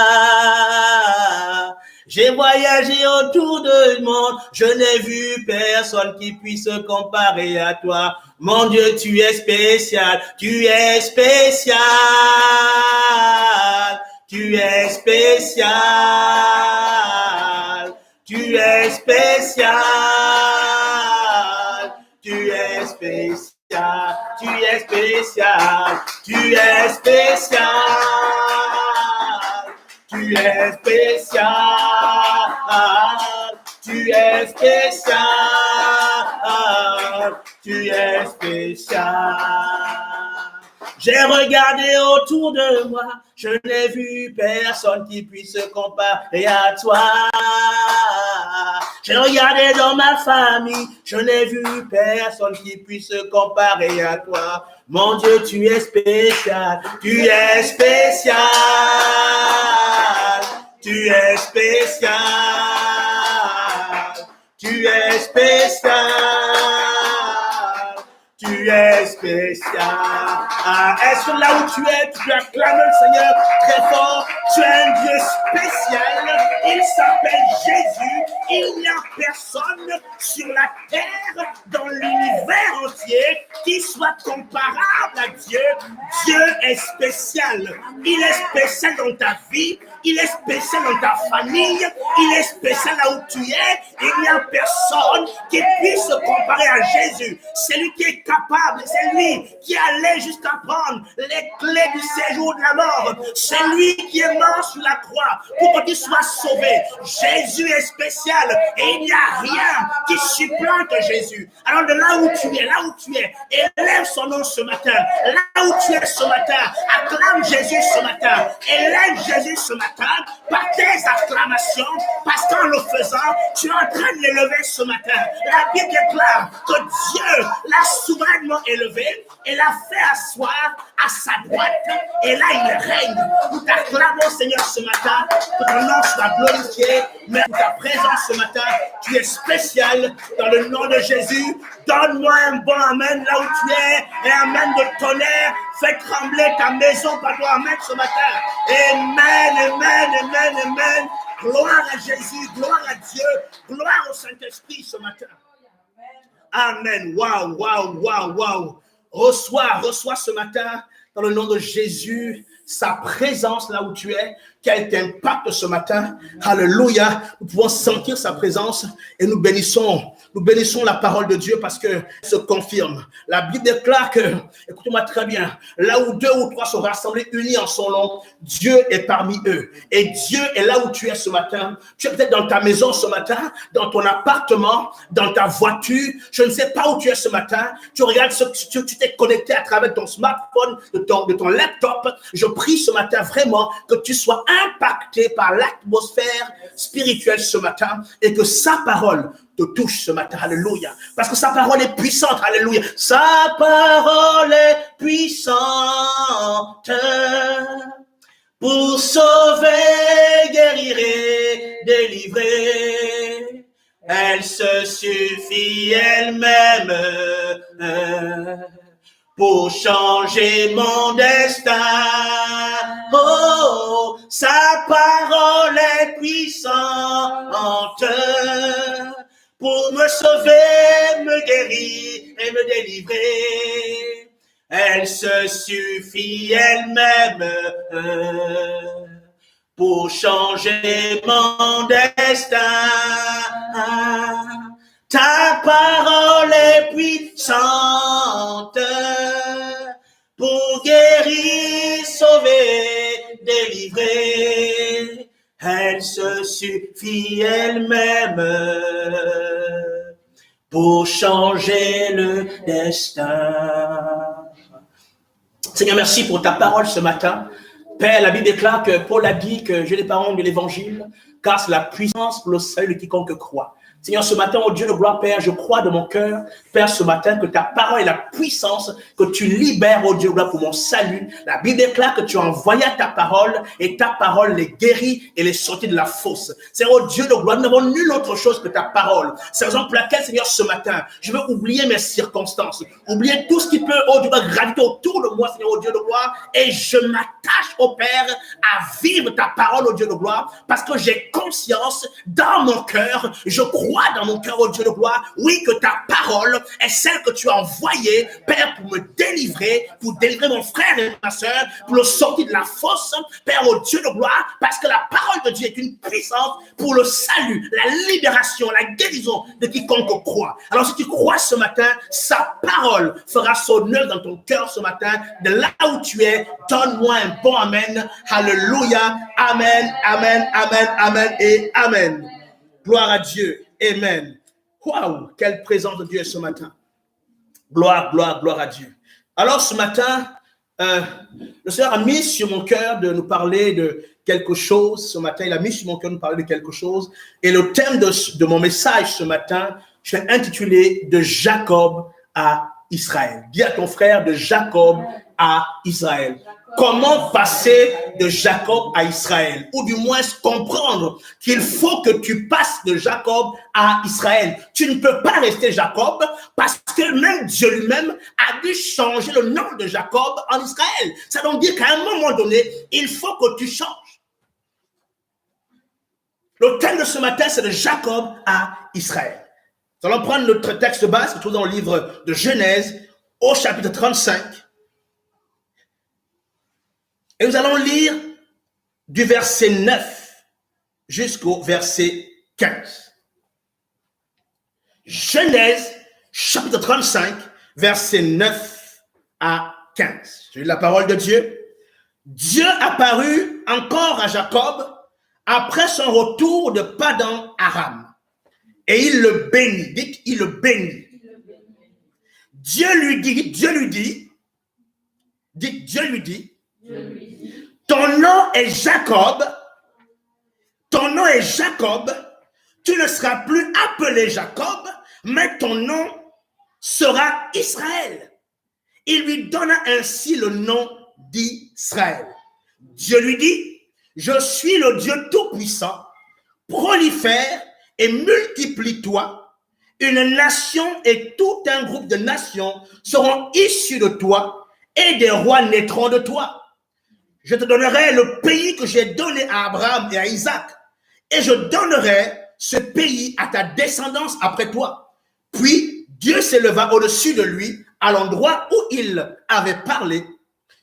J'ai voyagé autour du monde, je n'ai vu personne qui puisse se comparer à toi. Mon Dieu, tu es spécial, tu es spécial, tu es spécial, tu es spécial, tu es spécial, tu es spécial, tu es spécial. Tu es spécial, tu es spécial, tu es spécial. J'ai regardé autour de moi, je n'ai vu personne qui puisse se comparer à toi. J'ai regardé dans ma famille, je n'ai vu personne qui puisse se comparer à toi. Mon Dieu, tu es spécial, tu es spécial, tu es spécial, tu es spécial, tu es spécial. Est-ce que là où tu es, tu acclames le Seigneur très fort? Tu es un Dieu spécial, il s'appelle Jésus. Il n'y a personne sur la terre, dans l'univers entier, qui soit comparable à Dieu. Dieu est spécial. Il est spécial dans ta vie, il est spécial dans ta famille, il est spécial là où tu es. Il n'y a personne qui puisse se comparer à Jésus. C'est lui qui est capable, c'est lui qui allait jusqu'à prendre les clés du séjour de la mort. C'est lui qui est mort sur la croix pour que tu sois sauvé. Jésus est spécial. spécial et il n'y a rien qui supplante Jésus. Alors de là où tu es, élève son nom ce matin. Là où tu es ce matin, acclame Jésus ce matin. Élève Jésus ce matin par tes acclamations, parce qu'en le faisant, tu es en train de l'élever ce matin. La Bible déclare que Dieu l'a souverainement élevé et l'a fait asseoir à sa droite. Et là, il règne. Nous t'acclamons, Seigneur, ce matin, que ton nom soit glorifié, mais pour ta présence ce matin, tu es spécial dans le nom de Jésus. Donne-moi un bon amen là où tu es, et un amen de tonnerre. Fais trembler ta maison par ton amen ce matin. Amen, amen, amen, amen. Gloire à Jésus, gloire à Dieu, gloire au Saint-Esprit ce matin. Amen. Waouh, waouh, waouh, waouh. Reçois ce matin, dans le nom de Jésus, sa présence là où tu es, quel impact ce matin. Alléluia. Nous pouvons sentir sa présence et nous bénissons la parole de Dieu parce que se confirme. La Bible déclare que, écoutez-moi très bien, là où 2 ou 3 sont rassemblés unis en son nom, Dieu est parmi eux. Et Dieu est là où tu es ce matin. Tu es peut-être dans ta maison ce matin, dans ton appartement, dans ta voiture. Je ne sais pas où tu es ce matin. Tu regardes tu t'es connecté à travers ton smartphone, de ton laptop. Je prie ce matin vraiment que tu sois impacté par l'atmosphère spirituelle ce matin et que sa parole te touche ce matin. Alléluia. Parce que sa parole est puissante. Alléluia. Sa parole est puissante pour sauver, guérir et délivrer. Elle se suffit elle-même pour changer mon destin. Oh, sa parole est puissante pour me sauver, me guérir et me délivrer. Elle se suffit elle-même pour changer mon destin. Ta parole est puissante pour guérir, sauver, délivrer. Elle se suffit elle-même pour changer le destin. Seigneur, merci pour ta parole ce matin. Père, la Bible déclare que Paul a dit que j'ai les paroles de l'évangile, car c'est la puissance pour le salut de quiconque croit. Seigneur, ce matin, oh Dieu de gloire, Père, je crois de mon cœur, Père, ce matin, que ta parole est la puissance que tu libères, oh Dieu de gloire, pour mon salut. La Bible déclare que tu as envoyé ta parole et ta parole les guérit et les sortit de la fosse. Seigneur, oh Dieu de gloire, nous n'avons nulle autre chose que ta parole. C'est la raison pour laquelle, Seigneur, ce matin, je veux oublier mes circonstances, oublier tout ce qui peut, oh Dieu de gloire, graviter autour de moi, Seigneur, oh Dieu de gloire, et je m'attache, oh Père, à vivre ta parole, oh Dieu de gloire, parce que j'ai conscience dans mon cœur, je crois dans mon cœur, oh Dieu de gloire, oui, que ta parole est celle que tu as envoyée, Père, pour me délivrer, pour délivrer mon frère et ma soeur, pour le sortir de la fosse, Père, oh Dieu de gloire, parce que la parole de Dieu est une puissance pour le salut, la libération, la guérison de quiconque croit. Alors, si tu crois ce matin, sa parole fera son œuvre dans ton cœur ce matin, de là où tu es, donne-moi un bon amen. Alléluia. Amen, amen, amen, amen et amen. Gloire à Dieu. Amen. Waouh, quelle présence de Dieu est ce matin. Gloire, gloire, gloire à Dieu. Alors ce matin, le Seigneur a mis sur mon cœur de nous parler de quelque chose. Ce matin, il a mis sur mon cœur de nous parler de quelque chose. Et le thème de mon message ce matin, je l'ai intitulé « De Jacob à Israël ». Dis à ton frère « De Jacob à Israël ». Comment passer de Jacob à Israël, ou du moins comprendre qu'il faut que tu passes de Jacob à Israël. Tu ne peux pas rester Jacob parce que même Dieu lui-même a dû changer le nom de Jacob en Israël. Ça veut dire qu'à un moment donné, il faut que tu changes. Le thème de ce matin, c'est de Jacob à Israël. Nous allons prendre notre texte de base, qui se trouve dans le livre de Genèse, au chapitre 35. Et nous allons lire du verset 9 jusqu'au verset 15. Genèse, chapitre 35, verset 9 à 15. Je lis la parole de Dieu. Dieu apparut encore à Jacob après son retour de Padan Aram. Et il le bénit. Dites, il le bénit. Dieu lui dit, ton nom est Jacob, tu ne seras plus appelé Jacob, mais ton nom sera Israël. Il lui donna ainsi le nom d'Israël. Dieu lui dit, je suis le Dieu tout-puissant, prolifère et multiplie-toi. Une nation et tout un groupe de nations seront issus de toi et des rois naîtront de toi. Je te donnerai le pays que j'ai donné à Abraham et à Isaac, et je donnerai ce pays à ta descendance après toi. Puis Dieu s'éleva au-dessus de lui, à l'endroit où il avait parlé.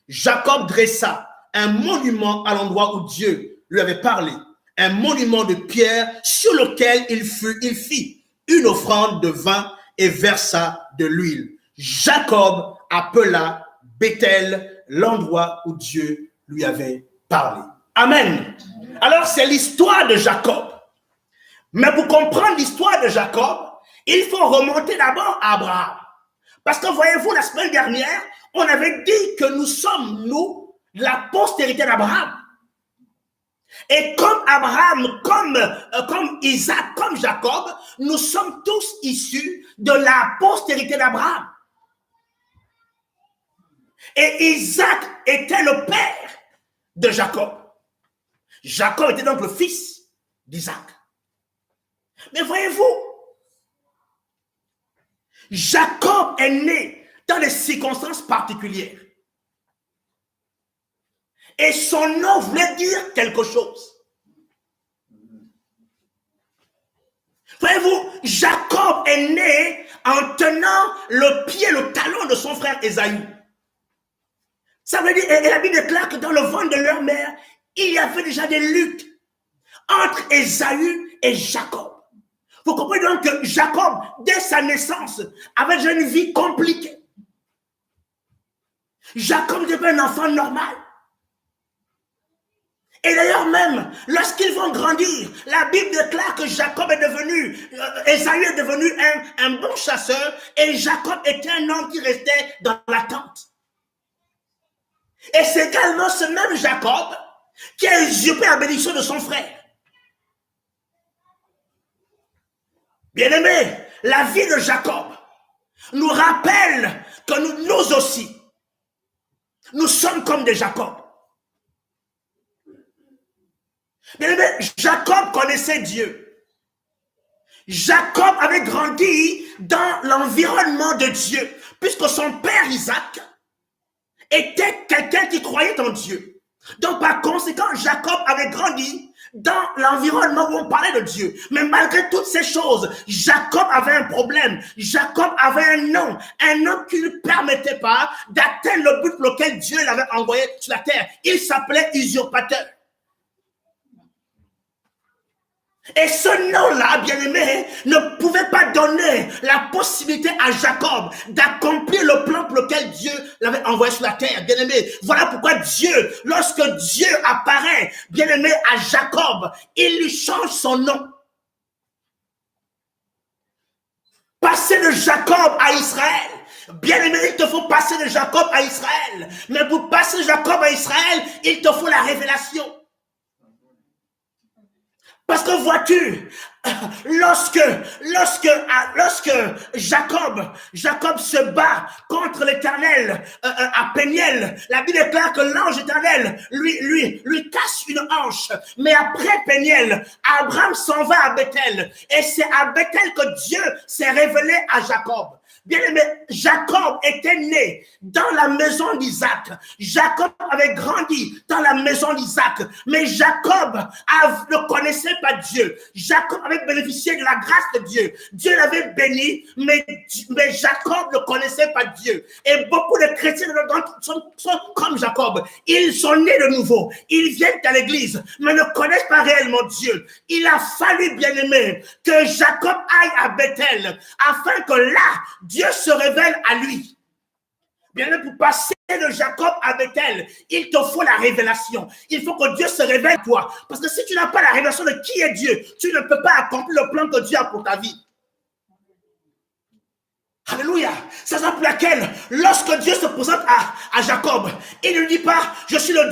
Jacob dressa un monument à l'endroit où Dieu lui avait parlé, un monument de pierre sur lequel il fit une offrande de vin et versa de l'huile. Jacob appela Bethel l'endroit où Dieu lui avait parlé. Amen. Alors c'est l'histoire de Jacob. Mais pour comprendre l'histoire de Jacob, il faut remonter d'abord à Abraham. Parce que voyez-vous, la semaine dernière, on avait dit que nous sommes, nous, la postérité d'Abraham. Et comme Abraham, comme Isaac, comme Jacob, nous sommes tous issus de la postérité d'Abraham. Et Isaac était le père de Jacob. Jacob était donc le fils d'Isaac. Mais voyez-vous, Jacob est né dans des circonstances particulières. Et son nom voulait dire quelque chose. Voyez-vous, Jacob est né en tenant le pied, le talon de son frère Ésaü. Ça veut dire, et la Bible déclare que dans le ventre de leur mère, il y avait déjà des luttes entre Ésaü et Jacob. Vous comprenez donc que Jacob, dès sa naissance, avait déjà une vie compliquée. Jacob n'était pas un enfant normal. Et d'ailleurs même, lorsqu'ils vont grandir, la Bible déclare que Jacob est devenu, Ésaü est devenu un bon chasseur et Jacob était un homme qui restait dans la tente. Et c'est également ce même Jacob qui a usurpé la bénédiction de son frère. Bien-aimé, la vie de Jacob nous rappelle que nous aussi, nous sommes comme des Jacob. Bien-aimé, Jacob connaissait Dieu. Jacob avait grandi dans l'environnement de Dieu, puisque son père Isaac était quelqu'un qui croyait en Dieu. Donc par conséquent, Jacob avait grandi dans l'environnement où on parlait de Dieu. Mais malgré toutes ces choses, Jacob avait un problème. Jacob avait un nom qui ne lui permettait pas d'atteindre le but pour lequel Dieu l'avait envoyé sur la terre. Il s'appelait usurpateur. Et ce nom-là, bien-aimé, ne pouvait pas donner la possibilité à Jacob d'accomplir le plan pour lequel Dieu l'avait envoyé sur la terre. Bien-aimé, voilà pourquoi Dieu, lorsque Dieu apparaît, bien-aimé, à Jacob, il lui change son nom. Passer de Jacob à Israël. Bien-aimé, il te faut passer de Jacob à Israël. Mais pour passer de Jacob à Israël, il te faut la révélation. Parce que vois-tu, lorsque Jacob se bat contre l'Éternel à Péniel, la Bible déclare que l'ange éternel lui casse une hanche. Mais après Péniel, Abraham s'en va à Bethel. Et c'est à Bethel que Dieu s'est révélé à Jacob. Bien-aimé, Jacob était né dans la maison d'Isaac. Jacob avait grandi dans la maison d'Isaac. Mais Jacob ne connaissait pas Dieu. Jacob avait bénéficié de la grâce de Dieu. Dieu l'avait béni, mais Jacob ne connaissait pas Dieu. Et beaucoup de chrétiens sont comme Jacob. Ils sont nés de nouveau. Ils viennent à l'église, mais ne connaissent pas réellement Dieu. Il a fallu, bien-aimé, que Jacob aille à Bethel, afin que là, Dieu se révèle à lui. Bien-aimé, pour passer de Jacob à Bethel, il te faut la révélation. Il faut que Dieu se révèle à toi. Parce que si tu n'as pas la révélation de qui est Dieu, tu ne peux pas accomplir le plan que Dieu a pour ta vie. Alléluia. C'est ça pour laquelle, lorsque Dieu se présente à Jacob, il ne dit pas, je suis le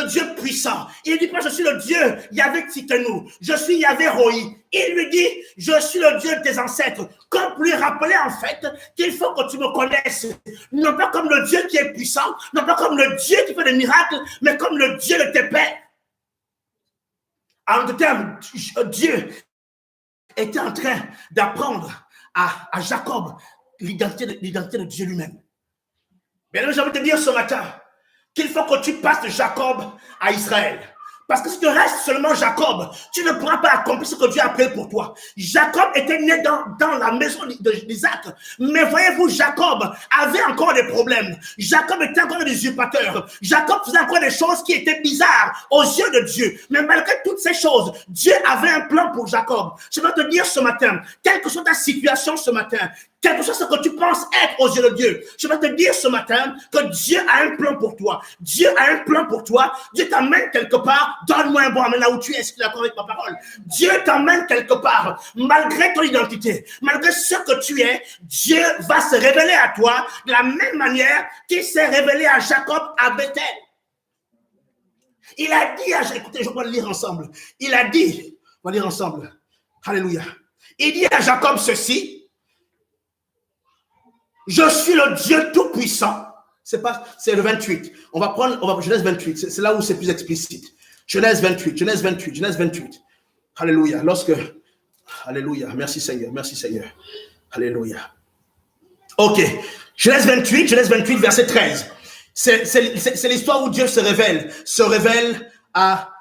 Dieu puissant. Il ne dit pas, je suis le Dieu Yahvé Tsidkenu, je suis Yahvé Roi. Il lui dit, je suis le Dieu de tes ancêtres. Comme pour lui rappeler en fait qu'il faut que tu me connaisses. Non pas comme le Dieu qui est puissant, non pas comme le Dieu qui fait des miracles, mais comme le Dieu de tes pères. En d'autres termes, Dieu était en train d'apprendre à Jacob l'identité de Dieu lui-même. Mais j'ai envie de te dire ce matin qu'il faut que tu passes de Jacob à Israël. Parce que si tu restes seulement Jacob, tu ne pourras pas accomplir ce que Dieu a appelé pour toi. Jacob était né dans la maison d'Isaac. Mais voyez-vous, Jacob avait encore des problèmes. Jacob était encore un usurpateur. Jacob faisait encore des choses qui étaient bizarres aux yeux de Dieu. Mais malgré toutes ces choses, Dieu avait un plan pour Jacob. Je vais te dire ce matin, quelle que soit ta situation ce matin, quel que soit ce que tu penses être aux yeux de Dieu, je vais te dire ce matin que Dieu a un plan pour toi. Dieu a un plan pour toi. Dieu t'amène quelque part. Donne-moi un bon amen là où tu es. Est-ce que tu es d'accord avec ma parole? Dieu t'amène quelque part. Malgré ton identité, malgré ce que tu es, Dieu va se révéler à toi de la même manière qu'il s'est révélé à Jacob à Bethel. Il a dit à Jacob, écoutez, je vais le lire ensemble. Il a dit, on va lire ensemble. Alléluia. Il dit à Jacob ceci. Je suis le Dieu tout-puissant. C'est le 28. On va prendre Genèse 28. C'est là où c'est plus explicite. Genèse 28. Alléluia. Alléluia. Merci Seigneur. Alléluia. Ok. Genèse 28, verset 13. C'est l'histoire où Dieu se révèle à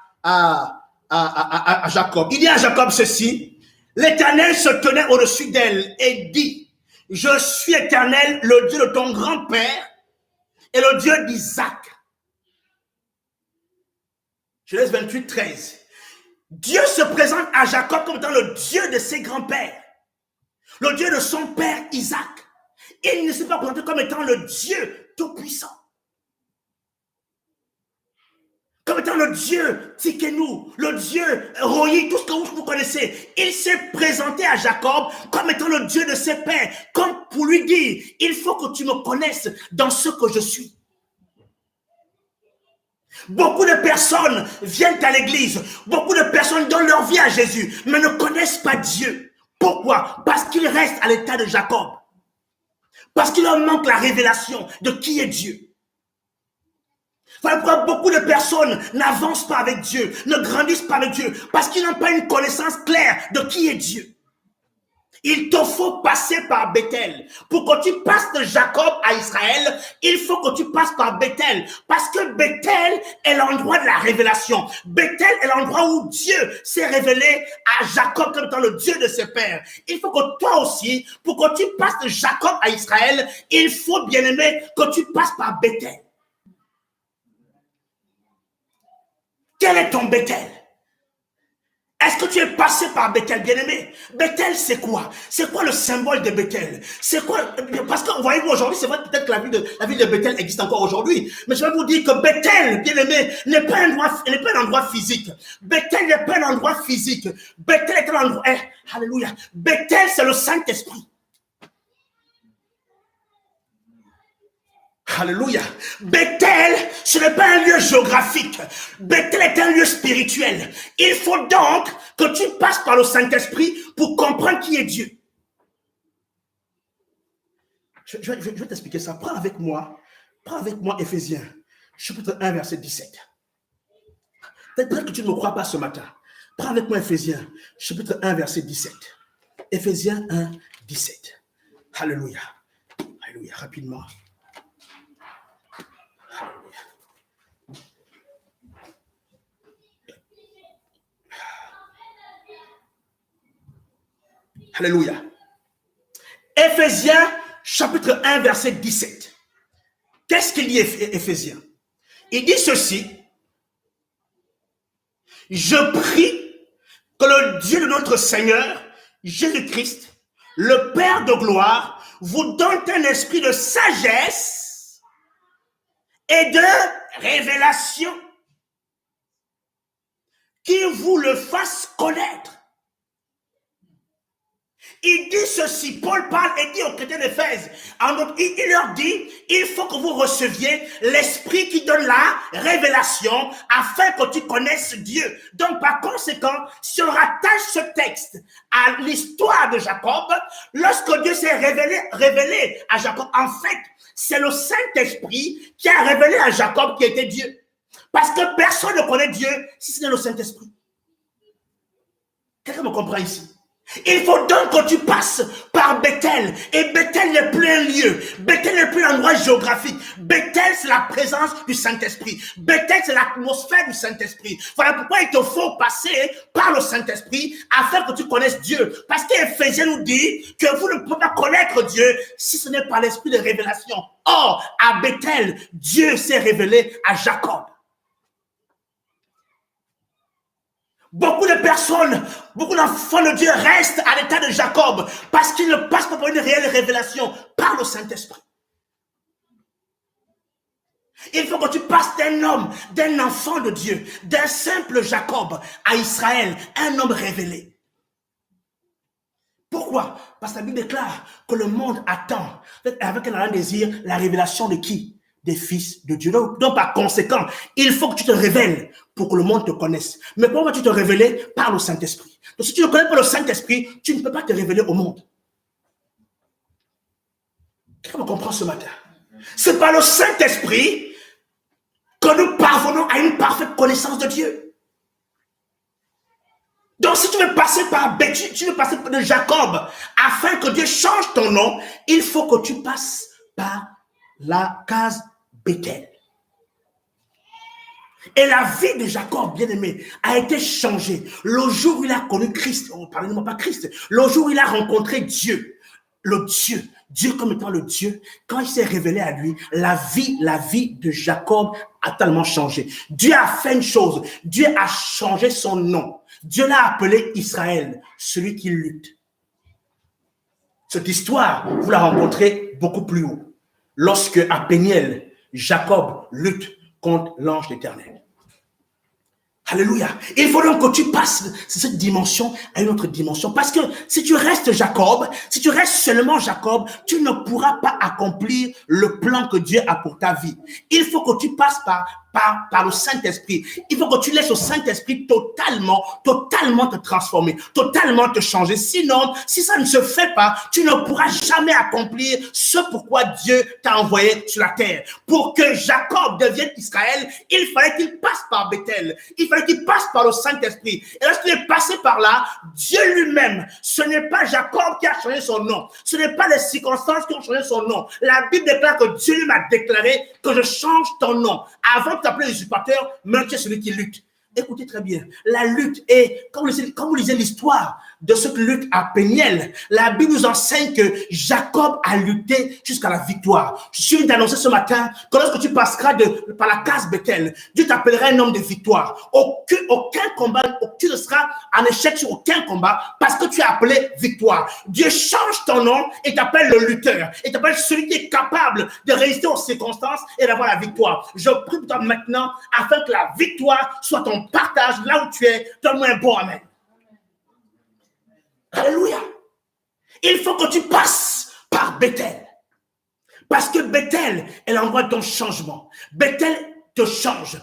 Jacob. Il dit à Jacob ceci. L'Éternel se tenait au-dessus d'elle et dit, je suis Éternel, le Dieu de ton grand-père et le Dieu d'Isaac. Genèse 28, 13. Dieu se présente à Jacob comme étant le Dieu de ses grands-pères, le Dieu de son père Isaac. Il ne s'est pas présenté comme étant le Dieu tout-puissant, comme étant le Dieu Tsidkenu, le Dieu Roi, tout ce que vous connaissez. Il s'est présenté à Jacob comme étant le Dieu de ses pères, comme pour lui dire, il faut que tu me connaisses dans ce que je suis. Beaucoup de personnes viennent à l'église, beaucoup de personnes donnent leur vie à Jésus, mais ne connaissent pas Dieu. Pourquoi? Parce qu'ils restent à l'état de Jacob. Parce qu'il leur manque la révélation de qui est Dieu. Voilà pourquoi beaucoup de personnes n'avancent pas avec Dieu, ne grandissent pas avec Dieu, parce qu'ils n'ont pas une connaissance claire de qui est Dieu. Il te faut passer par Bethel. Pour que tu passes de Jacob à Israël, il faut que tu passes par Bethel. Parce que Bethel est l'endroit de la révélation. Bethel est l'endroit où Dieu s'est révélé à Jacob comme étant le Dieu de ses pères. Il faut que toi aussi, pour que tu passes de Jacob à Israël, il faut, bien aimé, que tu passes par Bethel. Quel est ton Bethel? Est-ce que tu es passé par Bethel, bien-aimé? Bethel, c'est quoi? C'est quoi le symbole de Bethel? C'est quoi? Parce que, voyez-vous, aujourd'hui, c'est vrai peut-être que la ville de Bethel existe encore aujourd'hui. Mais je vais vous dire que Bethel, bien-aimé, n'est pas un endroit physique. Bethel n'est pas un endroit physique. Bethel est un endroit... alléluia. Bethel, c'est le Saint-Esprit. Alléluia. Bethel, ce n'est pas un lieu géographique. Bethel est un lieu spirituel. Il faut donc que tu passes par le Saint-Esprit pour comprendre qui est Dieu. Je vais t'expliquer ça. Prends avec moi Éphésiens, chapitre 1, verset 17. Peut-être que tu ne me crois pas ce matin. Prends avec moi Éphésiens, chapitre 1, verset 17. Éphésiens 1, 17. Alléluia. Alléluia, rapidement. Alléluia. Éphésiens, chapitre 1, verset 17. Qu'est-ce qu'il dit, Éphésiens? Il dit ceci. Je prie que le Dieu de notre Seigneur, Jésus-Christ, le Père de gloire, vous donne un esprit de sagesse et de révélation qui vous le fasse connaître. Il dit ceci, Paul parle et dit aux chrétiens d'Éphèse, il leur dit, il faut que vous receviez l'esprit qui donne la révélation afin que tu connaisses Dieu. Donc par conséquent, si on rattache ce texte à l'histoire de Jacob, lorsque Dieu s'est révélé à Jacob, en fait, c'est le Saint-Esprit qui a révélé à Jacob qui était Dieu. Parce que personne ne connaît Dieu si ce n'est le Saint-Esprit. Quelqu'un me comprend ici? Il faut donc que tu passes par Bethel. Et Bethel n'est plus un lieu. Bethel n'est plus un endroit géographique. Bethel, c'est la présence du Saint-Esprit. Bethel, c'est l'atmosphère du Saint-Esprit. Voilà pourquoi il te faut passer par le Saint-Esprit afin que tu connaisses Dieu. Parce qu'Éphésiens nous dit que vous ne pouvez pas connaître Dieu si ce n'est pas l'esprit de révélation. Or, à Bethel, Dieu s'est révélé à Jacob. Beaucoup de personnes, beaucoup d'enfants de Dieu restent à l'état de Jacob parce qu'ils ne passent pas par une réelle révélation par le Saint-Esprit. Il faut que tu passes d'un homme, d'un enfant de Dieu, d'un simple Jacob à Israël, un homme révélé. Pourquoi? Parce que la Bible déclare que le monde attend, avec un grand désir, la révélation de qui? Des fils de Dieu. Donc, par conséquent, il faut que tu te révèles pour que le monde te connaisse. Mais comment vas-tu te révéler? Par le Saint-Esprit. Donc, si tu ne connais pas le Saint-Esprit, tu ne peux pas te révéler au monde. Quelqu'un me comprend ce matin? C'est par le Saint-Esprit que nous parvenons à une parfaite connaissance de Dieu. Donc, si tu veux passer par tu veux passer de Jacob afin que Dieu change ton nom, il faut que tu passes par la case Bethel. Et la vie de Jacob, bien-aimé, a été changée. Le jour où il a connu Christ, pardonnez-moi pas Christ, le jour où il a rencontré Dieu, le Dieu comme étant le Dieu, quand il s'est révélé à lui, la vie de Jacob a tellement changé. Dieu a fait une chose, Dieu a changé son nom. Dieu l'a appelé Israël, celui qui lutte. Cette histoire, vous la rencontrez beaucoup plus haut. Lorsque à Péniel, Jacob lutte contre l'ange d'Éternel. Alléluia. Il faut donc que tu passes de cette dimension à une autre dimension. Parce que si tu restes Jacob, si tu restes seulement Jacob, tu ne pourras pas accomplir le plan que Dieu a pour ta vie. Il faut que tu passes par le Saint-Esprit. Il faut que tu laisses au Saint-Esprit totalement te transformer, totalement te changer. Sinon, si ça ne se fait pas, tu ne pourras jamais accomplir ce pourquoi Dieu t'a envoyé sur la terre. Pour que Jacob devienne Israël, il fallait qu'il passe par Bethel. Il fallait qu'il passe par le Saint-Esprit. Et lorsqu'il est passé par là, Dieu lui-même, ce n'est pas Jacob qui a changé son nom. Ce n'est pas les circonstances qui ont changé son nom. La Bible déclare que Dieu lui m'a déclaré que je change ton nom. Avant de t'appeler usurpateur, mais tu es celui qui lutte. Écoutez très bien, la lutte est, quand vous lisez l'histoire de cette lutte à Péniel, la Bible nous enseigne que Jacob a lutté jusqu'à la victoire. Je suis d'annoncer ce matin que lorsque tu passeras par la case Bethel, Dieu t'appellera un homme de victoire. Aucun combat, tu ne seras en échec sur aucun combat parce que tu es appelé victoire. Dieu change ton nom et t'appelle le lutteur. Et t'appelle celui qui est capable de résister aux circonstances et d'avoir la victoire. Je prie pour toi maintenant afin que la victoire soit ton partage là où tu es. Donne-moi un bon amen. Alléluia. Il faut que tu passes par Bethel. Parce que Bethel est l'endroit de ton changement. Bethel te change.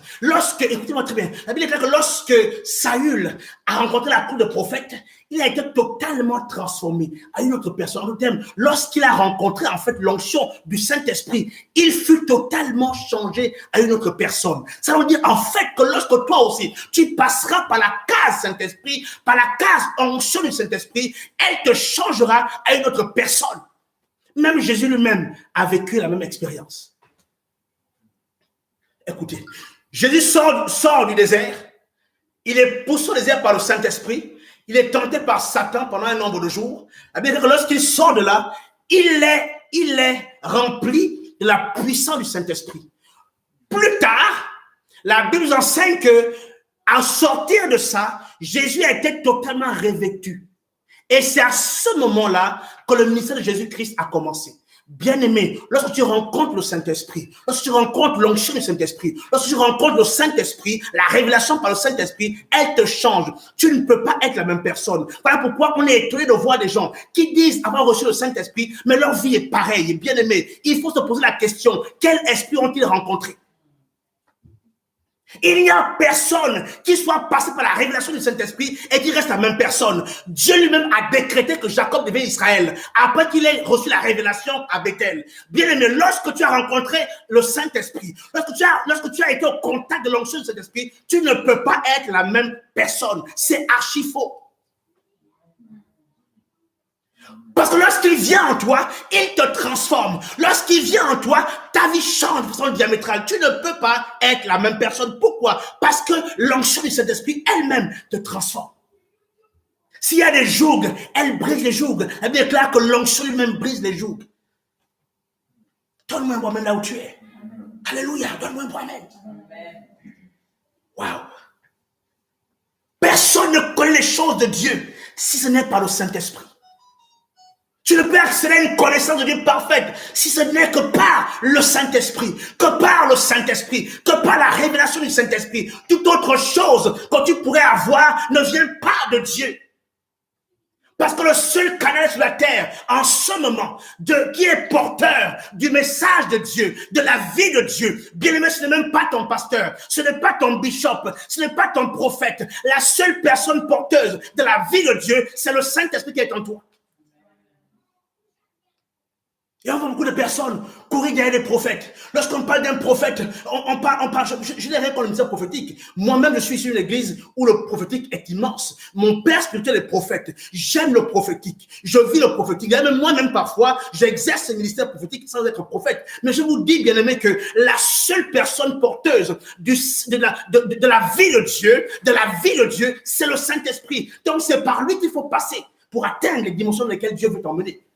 Écoutez-moi très bien, la Bible déclare que lorsque Saül a rencontré la cour de prophète, il a été totalement transformé à une autre personne. En d'autres termes, lorsqu'il a rencontré en fait l'onction du Saint-Esprit, il fut totalement changé à une autre personne. Ça veut dire en fait que lorsque toi aussi, tu passeras par la case Saint-Esprit, par la case onction du Saint-Esprit, elle te changera à une autre personne. Même Jésus lui-même a vécu la même expérience. Écoutez, Jésus sort du désert, il est poussé au désert par le Saint-Esprit, il est tenté par Satan pendant un nombre de jours. Lorsqu'il sort de là, il est rempli de la puissance du Saint-Esprit. Plus tard, la Bible nous enseigne que, en sortir de ça, Jésus a été totalement revêtu. Et c'est à ce moment-là que le ministère de Jésus-Christ a commencé. Bien-aimé, lorsque tu rencontres le Saint-Esprit, lorsque tu rencontres l'onction du Saint-Esprit, lorsque tu rencontres le Saint-Esprit, la révélation par le Saint-Esprit, elle te change. Tu ne peux pas être la même personne. Voilà pourquoi on est étonné de voir des gens qui disent avoir reçu le Saint-Esprit, mais leur vie est pareille. Bien-aimé, il faut se poser la question, quel esprit ont-ils rencontré? Il n'y a personne qui soit passé par la révélation du Saint-Esprit et qui reste la même personne. Dieu lui-même a décrété que Jacob devait Israël après qu'il ait reçu la révélation à Bethel. Bien aimé, lorsque tu as rencontré le Saint-Esprit, lorsque tu as été au contact de l'onction du Saint-Esprit, tu ne peux pas être la même personne. C'est archi faux. Parce que lorsqu'il vient en toi, il te transforme. Lorsqu'il vient en toi, ta vie change de façon diamétrale. Tu ne peux pas être la même personne. Pourquoi? Parce que l'onction du Saint-Esprit elle-même te transforme. S'il y a des jougs, elle brise les jougs. Elle déclare que l'onction lui-même brise les jougs. Donne-moi un amen là où tu es. Alléluia, donne-moi un amen. Waouh. Personne ne connaît les choses de Dieu si ce n'est pas le Saint-Esprit. Tu ne peux accéder à une connaissance de Dieu parfaite si ce n'est que par le Saint-Esprit, que par le Saint-Esprit, que par la révélation du Saint-Esprit. Toute autre chose que tu pourrais avoir ne vient pas de Dieu. Parce que le seul canal sur la terre, en ce moment, qui est porteur du message de Dieu, de la vie de Dieu, bien aimé, ce n'est même pas ton pasteur, ce n'est pas ton bishop, ce n'est pas ton prophète. La seule personne porteuse de la vie de Dieu, c'est le Saint-Esprit qui est en toi. Et on voit beaucoup de personnes courir derrière des prophètes. Lorsqu'on parle d'un prophète, on parle, je n'ai rien contre le ministère prophétique. Moi-même, je suis sur une église où le prophétique est immense. Mon père spirituel est prophète. J'aime le prophétique. Je vis le prophétique. Et même moi-même, parfois, j'exerce ce ministère prophétique sans être prophète. Mais je vous dis, bien aimé, que la seule personne porteuse de la vie de Dieu, c'est le Saint-Esprit. Donc, c'est par lui qu'il faut passer pour atteindre les dimensions dans lesquelles Dieu veut t'emmener.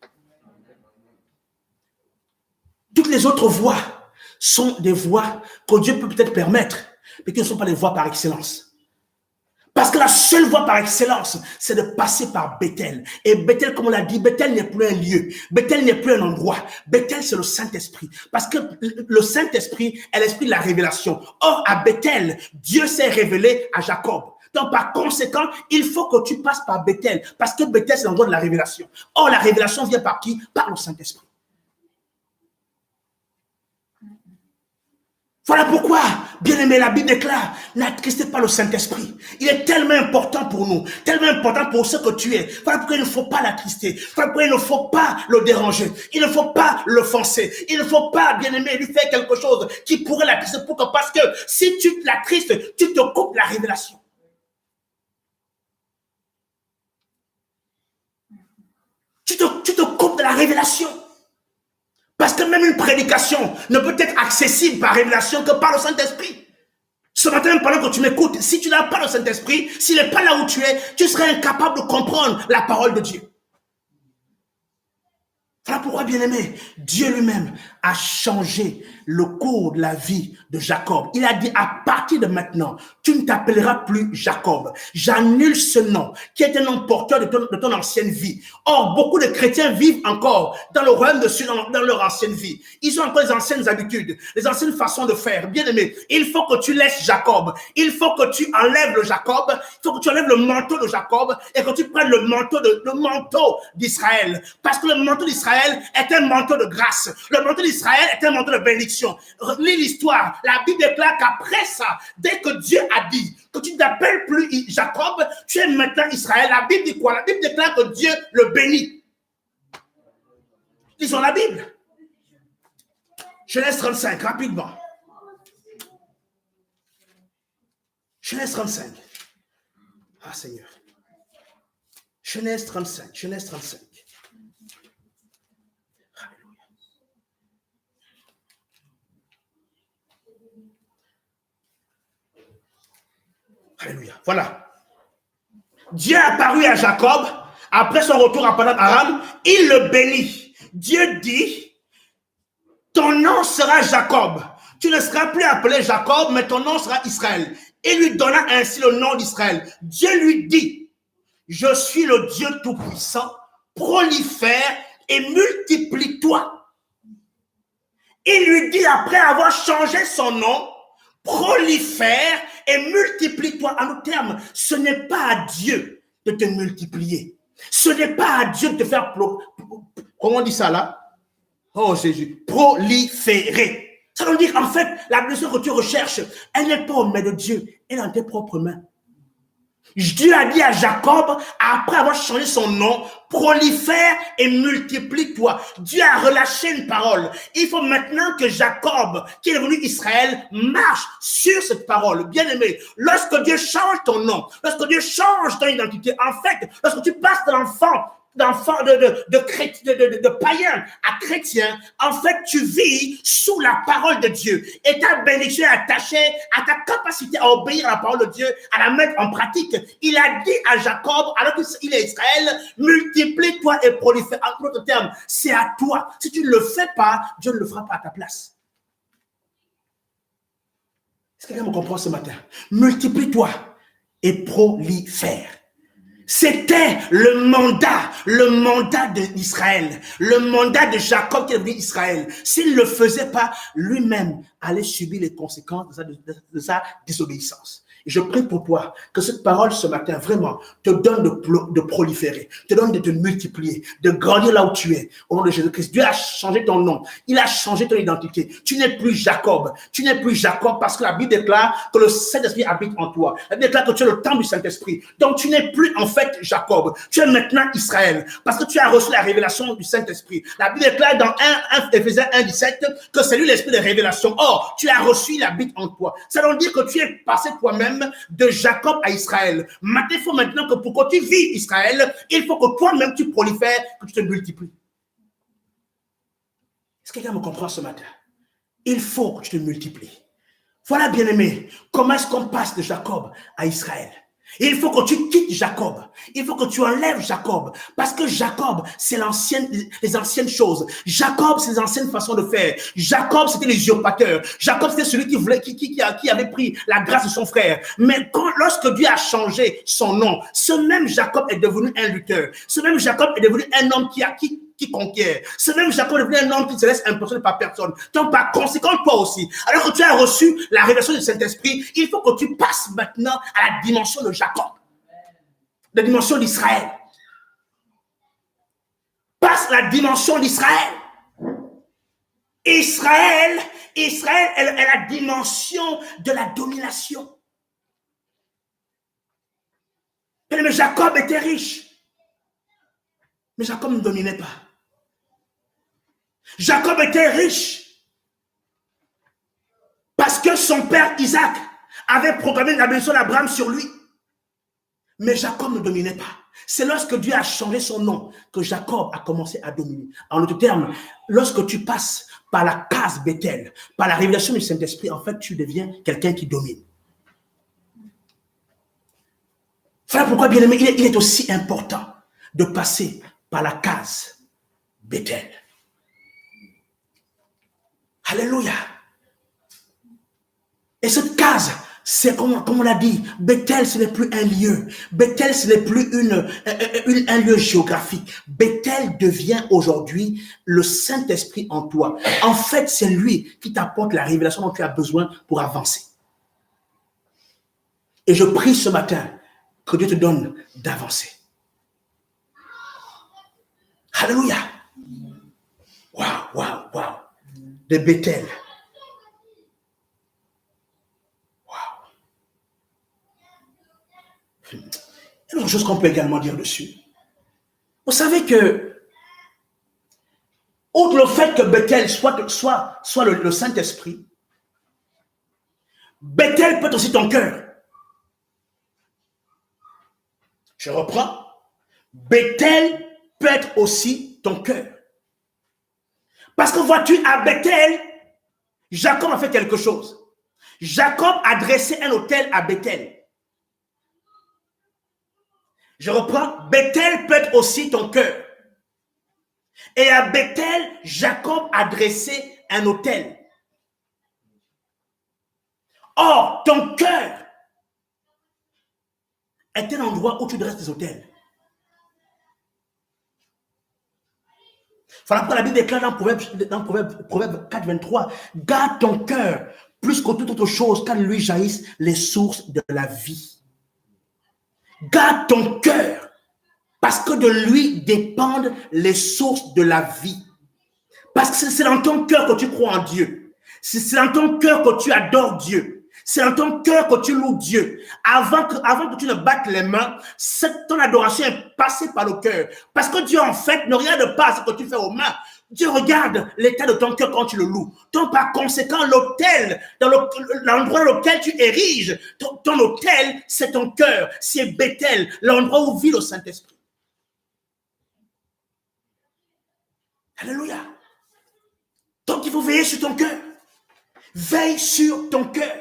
Toutes les autres voies sont des voies que Dieu peut peut-être permettre, mais qui ne sont pas des voies par excellence. Parce que la seule voie par excellence, c'est de passer par Bethel. Et Bethel, comme on l'a dit, Bethel n'est plus un lieu. Bethel n'est plus un endroit. Bethel, c'est le Saint-Esprit. Parce que le Saint-Esprit est l'esprit de la révélation. Or, à Bethel, Dieu s'est révélé à Jacob. Donc, par conséquent, il faut que tu passes par Bethel. Parce que Bethel, c'est l'endroit de la révélation. Or, la révélation vient par qui? Par le Saint-Esprit. Voilà pourquoi, bien aimé, la Bible déclare, n'attristez pas le Saint-Esprit. Il est tellement important pour nous, tellement important pour ce que tu es. Voilà pourquoi il ne faut pas l'attrister. Voilà pourquoi il ne faut pas le déranger. Il ne faut pas l'offenser. Il ne faut pas, bien aimé, lui faire quelque chose qui pourrait l'attrister. Pourquoi? Parce que si tu l'attristes, tu te coupes la révélation. Tu te coupes de la révélation. Parce que même une prédication ne peut être accessible par révélation que par le Saint-Esprit. Ce matin, pendant que tu m'écoutes, si tu n'as pas le Saint-Esprit, s'il n'est pas là où tu es, tu serais incapable de comprendre la parole de Dieu. Voilà pourquoi, bien aimé, Dieu lui-même a changé le cours de la vie de Jacob. Il a dit, à partir de maintenant, tu ne t'appelleras plus Jacob. J'annule ce nom qui est un nom porteur de ton ancienne vie. Or, beaucoup de chrétiens vivent encore dans le royaume de Dieu, dans leur ancienne vie. Ils ont encore les anciennes habitudes, les anciennes façons de faire. Bien aimé, il faut que tu laisses Jacob. Il faut que tu enlèves le Jacob. Il faut que tu enlèves le manteau de Jacob et que tu prennes le manteau d'Israël. Parce que le manteau d'Israël est un manteau de grâce. Le manteau d'Israël est un manteau de bénédiction. Lis l'histoire. La Bible déclare qu'après ça, dès que Dieu a dit que tu ne t'appelles plus Jacob, tu es maintenant Israël. La Bible dit quoi? La Bible déclare que Dieu le bénit. Lisons la Bible. Genèse 35, rapidement. Genèse 35. Ah Seigneur. Genèse 35. Genèse 35. Alléluia. Voilà. Dieu est apparu à Jacob après son retour à Padan-Aram. Il le bénit. Dieu dit, ton nom sera Jacob. Tu ne seras plus appelé Jacob, mais ton nom sera Israël. Et lui donna ainsi le nom d'Israël. Dieu lui dit, je suis le Dieu Tout-Puissant, prolifère et multiplie-toi. Il lui dit, après avoir changé son nom, prolifère et multiplie-toi. En d'autres termes, ce n'est pas à Dieu de te multiplier. Ce n'est pas à Dieu de te faire, comment on dit ça là? Oh Jésus, proliférer. Ça veut dire qu'en fait, la blessure que tu recherches, elle n'est pas aux mains de Dieu, elle est dans tes propres mains. Dieu a dit à Jacob, après avoir changé son nom, prolifère et multiplie-toi. Dieu a relâché une parole. Il faut maintenant que Jacob, qui est devenu Israël, marche sur cette parole. Bien aimé, lorsque Dieu change ton nom, lorsque Dieu change ton identité, en fait, lorsque tu passes de l'enfant de païen à chrétien, en fait, tu vis sous la parole de Dieu. Et ta bénédiction est attachée à ta capacité à obéir à la parole de Dieu, à la mettre en pratique. Il a dit à Jacob, alors qu'il est Israël, multiplie-toi et prolifère. En d'autres termes, c'est à toi. Si tu ne le fais pas, Dieu ne le fera pas à ta place. Est-ce que quelqu'un me comprend ce matin? Multiplie-toi et prolifère. C'était le mandat d'Israël, le mandat de Jacob qui est devenu Israël. S'il ne le faisait pas, lui-même allait subir les conséquences de sa désobéissance. Et je prie pour toi que cette parole ce matin vraiment te donne de proliférer, te donne de te multiplier, de grandir là où tu es. Au nom de Jésus-Christ, Dieu a changé ton nom, il a changé ton identité. Tu n'es plus Jacob, parce que la Bible déclare que le Saint-Esprit habite en toi. La Bible déclare que tu es le temple du Saint-Esprit. Donc tu n'es plus en fait Jacob, tu es maintenant Israël parce que tu as reçu la révélation du Saint-Esprit. La Bible déclare dans Éphésiens 1:17 que c'est lui l'esprit de révélation. Or, tu as reçu, il habite en toi. Ça veut dire que tu es passé toi-même de Jacob à Israël. Il faut maintenant que pour que tu vives Israël, il faut que toi-même tu prolifères, que tu te multiplies. Est-ce que quelqu'un me comprend ce matin? Il faut que tu te multiplies. Voilà, bien-aimé, comment est-ce qu'on passe de Jacob à Israël? Il faut que tu quittes Jacob. Il faut que tu enlèves Jacob. Parce que Jacob, c'est les anciennes choses. Jacob, c'est les anciennes façons de faire. Jacob, c'était les usurpateurs. Jacob, c'était celui qui avait pris la grâce de son frère. Mais lorsque Dieu a changé son nom, ce même Jacob est devenu un lutteur. Ce même Jacob est devenu un homme qui conquiert. Ce même Jacob est devenu un homme qui ne se laisse impressionner par personne. Donc, par conséquent, toi aussi, alors que tu as reçu la révélation du Saint-Esprit, il faut que tu passes maintenant à la dimension de Jacob, la dimension d'Israël. Passe la dimension d'Israël. Israël est la dimension de la domination. Mais Jacob était riche. Mais Jacob ne dominait pas. Jacob était riche parce que son père Isaac avait proclamé la bénédiction d'Abraham sur lui. Mais Jacob ne dominait pas. C'est lorsque Dieu a changé son nom que Jacob a commencé à dominer. En d'autres termes, lorsque tu passes par la case Bethel, par la révélation du Saint-Esprit, en fait, tu deviens quelqu'un qui domine. Voilà pourquoi, bien aimé, il est aussi important de passer par la case Bethel. Alléluia. Et cette case, c'est comme on l'a dit, Bethel, ce n'est plus un lieu. Bethel, ce n'est plus un lieu géographique. Bethel devient aujourd'hui le Saint-Esprit en toi. En fait, c'est lui qui t'apporte la révélation dont tu as besoin pour avancer. Et je prie ce matin que Dieu te donne d'avancer. Alléluia. Waouh. De Bethel. Il y a une chose qu'on peut également dire dessus. Vous savez que, outre le fait que Bethel soit le Saint-Esprit, Bethel peut être aussi ton cœur. Je reprends. Bethel peut être aussi ton cœur. Parce que vois-tu, à Bethel, Jacob a fait quelque chose. Jacob a dressé un autel à Bethel. Je reprends, Bethel peut être aussi ton cœur. Et à Bethel, Jacob a dressé un autel. Or, ton cœur est un endroit où tu dresses des autels. Voilà pourquoi la Bible déclare dans Proverbe 4, 23, garde ton cœur plus que toute autre chose, car de lui jaillissent les sources de la vie. Garde ton cœur, parce que de lui dépendent les sources de la vie. Parce que c'est dans ton cœur que tu crois en Dieu. C'est dans ton cœur que tu adores Dieu. C'est dans ton cœur que tu loues Dieu. Avant que tu ne battes les mains, ton adoration est passée par le cœur. Parce que Dieu, en fait, ne regarde pas ce que tu fais aux mains. Dieu regarde l'état de ton cœur quand tu le loues. Donc, par conséquent, l'autel, l'endroit dans lequel tu ériges, ton autel, c'est ton cœur. C'est Bethel, l'endroit où vit le Saint-Esprit. Alléluia. Donc, il faut veiller sur ton cœur. Veille sur ton cœur.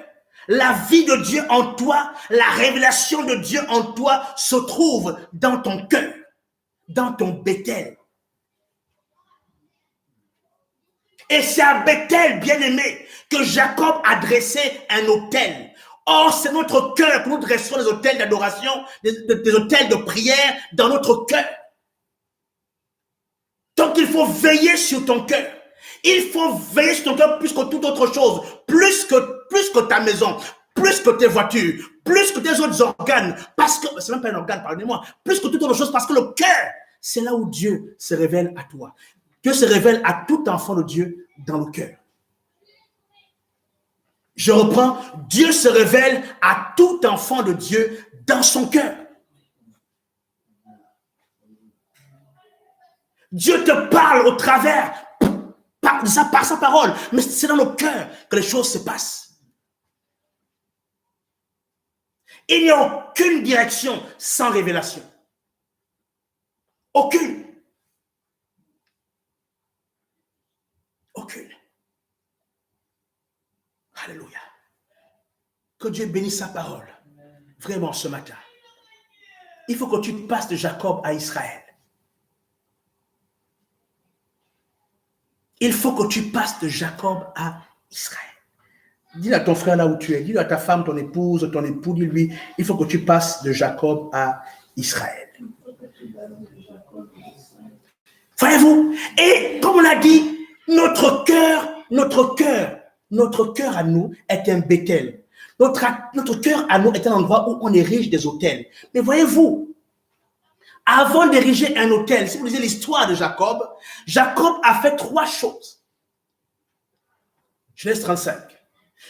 La vie de Dieu en toi, la révélation de Dieu en toi se trouve dans ton cœur, dans ton Bethel. Et c'est à Bethel, bien-aimé, que Jacob a dressé un autel. Or, c'est notre cœur que nous dressons des autels d'adoration, des autels de prière dans notre cœur. Donc, il faut veiller sur ton cœur. Il faut veiller sur ton cœur plus que toute autre chose, plus que ta maison, plus que tes voitures, plus que tes autres organes, parce que, c'est même pas un organe, pardonnez-moi, plus que toute autre chose, parce que le cœur, c'est là où Dieu se révèle à toi. Dieu se révèle à tout enfant de Dieu dans le cœur. Je reprends, Dieu se révèle à tout enfant de Dieu dans son cœur. Dieu te parle au travers par sa parole, mais c'est dans le cœur que les choses se passent. Il n'y a aucune direction sans révélation. Aucune. Aucune. Alléluia. Que Dieu bénisse sa parole. Vraiment ce matin. Il faut que tu passes de Jacob à Israël. Il faut que tu passes de Jacob à Israël. Dis à ton frère là où tu es, dis à ta femme, ton épouse, ton époux, dis-lui, il faut que tu passes de Jacob à Israël. Voyez-vous? Et comme on l'a dit, notre cœur à nous est un Bethel. Notre cœur à nous est un endroit où on érige des autels. Mais voyez-vous, avant d'ériger un autel, si vous lisez l'histoire de Jacob, Jacob a fait 3 choses. Genèse 35.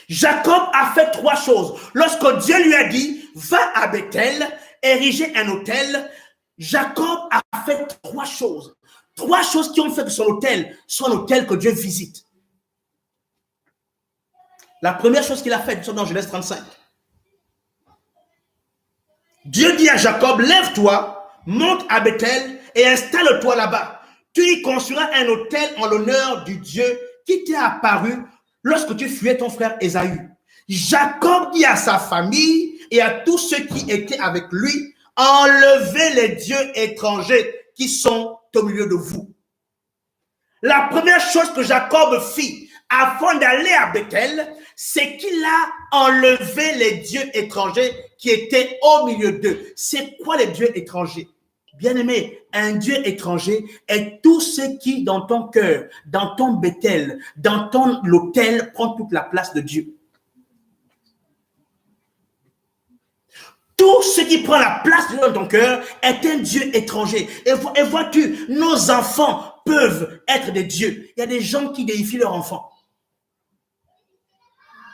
Jacob a fait 3 choses. Lorsque Dieu lui a dit, va à Bethel, ériger un autel, Jacob a fait 3 choses. 3 choses qui ont fait que son autel soit un autel que Dieu visite. La première chose qu'il a faite, c'est dans Genèse 35. Dieu dit à Jacob, lève-toi, monte à Bethel et installe-toi là-bas. Tu y construiras un autel en l'honneur du Dieu qui t'est apparu lorsque tu fuyais ton frère Ésaü. Jacob dit à sa famille et à tous ceux qui étaient avec lui, enlevez les dieux étrangers qui sont au milieu de vous. La première chose que Jacob fit avant d'aller à Bethel, c'est qu'il a enlevé les dieux étrangers qui étaient au milieu d'eux. C'est quoi les dieux étrangers? Bien-aimé, un dieu étranger est tout ce qui, dans ton cœur, dans ton Bethel, dans ton autel, prend toute la place de Dieu. Tout ce qui prend la place de Dieu dans ton cœur est un dieu étranger. Et vois-tu, nos enfants peuvent être des dieux. Il y a des gens qui déifient leurs enfants.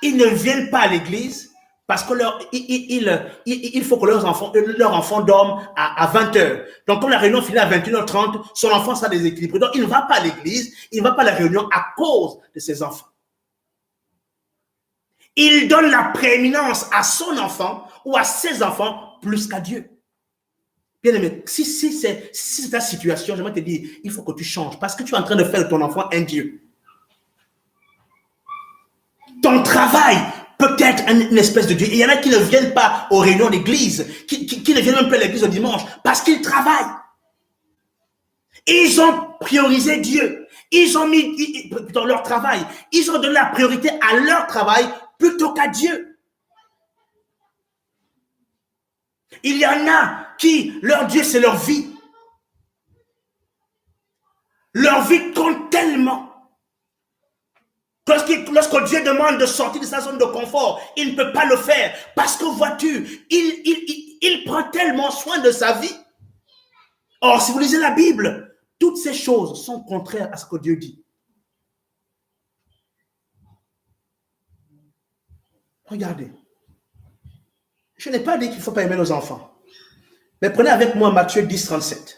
Ils ne viennent pas à l'église parce que il faut que leurs enfants dorment à 20 heures. Donc, quand la réunion finit à 21h30, son enfant sera déséquilibré. Donc, il ne va pas à l'église, il ne va pas à la réunion à cause de ses enfants. Il donne la prééminence à son enfant ou à ses enfants plus qu'à Dieu. Bien aimé, si c'est ta situation, j'aimerais te dire, il faut que tu changes parce que tu es en train de faire de ton enfant un Dieu. Ton travail peut être une espèce de Dieu. Il y en a qui ne viennent pas aux réunions d'église, qui ne viennent même pas à l'église le dimanche parce qu'ils travaillent. Ils ont priorisé Dieu. Ils ont mis dans leur travail. Ils ont donné la priorité à leur travail plutôt qu'à Dieu. Il y en a qui, leur Dieu, c'est leur vie. Leur vie compte tellement. Lorsque Dieu demande de sortir de sa zone de confort, il ne peut pas le faire. Parce que vois-tu, il prend tellement soin de sa vie. Or, si vous lisez la Bible, toutes ces choses sont contraires à ce que Dieu dit. Regardez. Je n'ai pas dit qu'il ne faut pas aimer nos enfants. Mais prenez avec moi Matthieu 10, 37.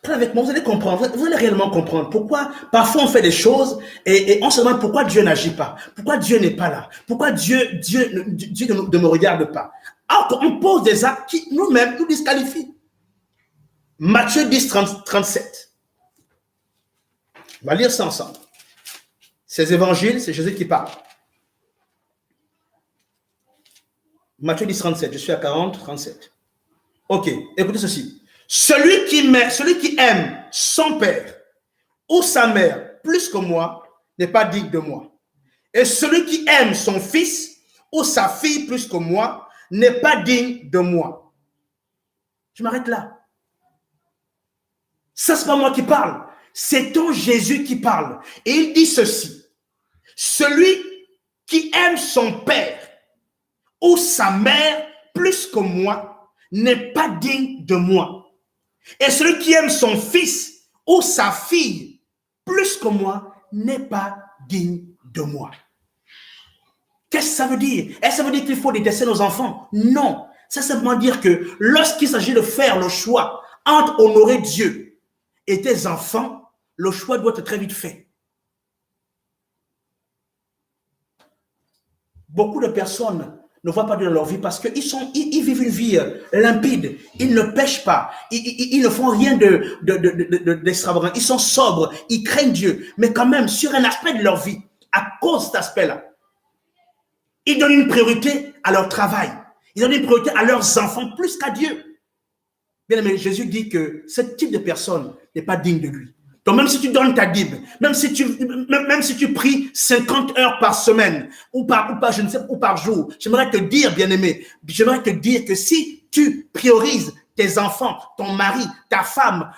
Avec moi, vous allez comprendre, vous allez réellement comprendre pourquoi parfois on fait des choses et on se demande pourquoi Dieu n'agit pas, pourquoi Dieu n'est pas là, pourquoi Dieu ne me regarde pas. Alors qu'on pose des actes qui nous-mêmes nous disqualifient. Matthieu 10, 37. On va lire ça ensemble. Ces évangiles, c'est Jésus qui parle. Matthieu 10, 37, je suis à 40, 37. Ok, écoutez ceci. Celui qui aime son père ou sa mère plus que moi n'est pas digne de moi. Et celui qui aime son fils ou sa fille plus que moi n'est pas digne de moi. Je m'arrête là. Ça, c'est pas moi qui parle. C'est ton Jésus qui parle. Et il dit ceci. Celui qui aime son père ou sa mère plus que moi n'est pas digne de moi. Et celui qui aime son fils ou sa fille plus que moi n'est pas digne de moi. Qu'est-ce que ça veut dire? Est-ce que ça veut dire qu'il faut détester nos enfants? Non. Ça veut simplement dire que lorsqu'il s'agit de faire le choix entre honorer Dieu et tes enfants, le choix doit être très vite fait. Beaucoup de personnes ne voient pas Dieu dans leur vie parce qu'ils vivent une vie limpide. Ils ne pêchent pas. Ils ne font rien d'extravagant. Ils sont sobres. Ils craignent Dieu. Mais quand même, sur un aspect de leur vie, à cause de cet aspect-là, ils donnent une priorité à leur travail. Ils donnent une priorité à leurs enfants plus qu'à Dieu. Bien aimé, Jésus dit que ce type de personne n'est pas digne de lui. Donc même si tu donnes ta Bible, même si tu pries 50 heures par semaine ou par jour, j'aimerais te dire, bien-aimé, j'aimerais te dire que si tu priorises tes enfants, ton mari, ta femme,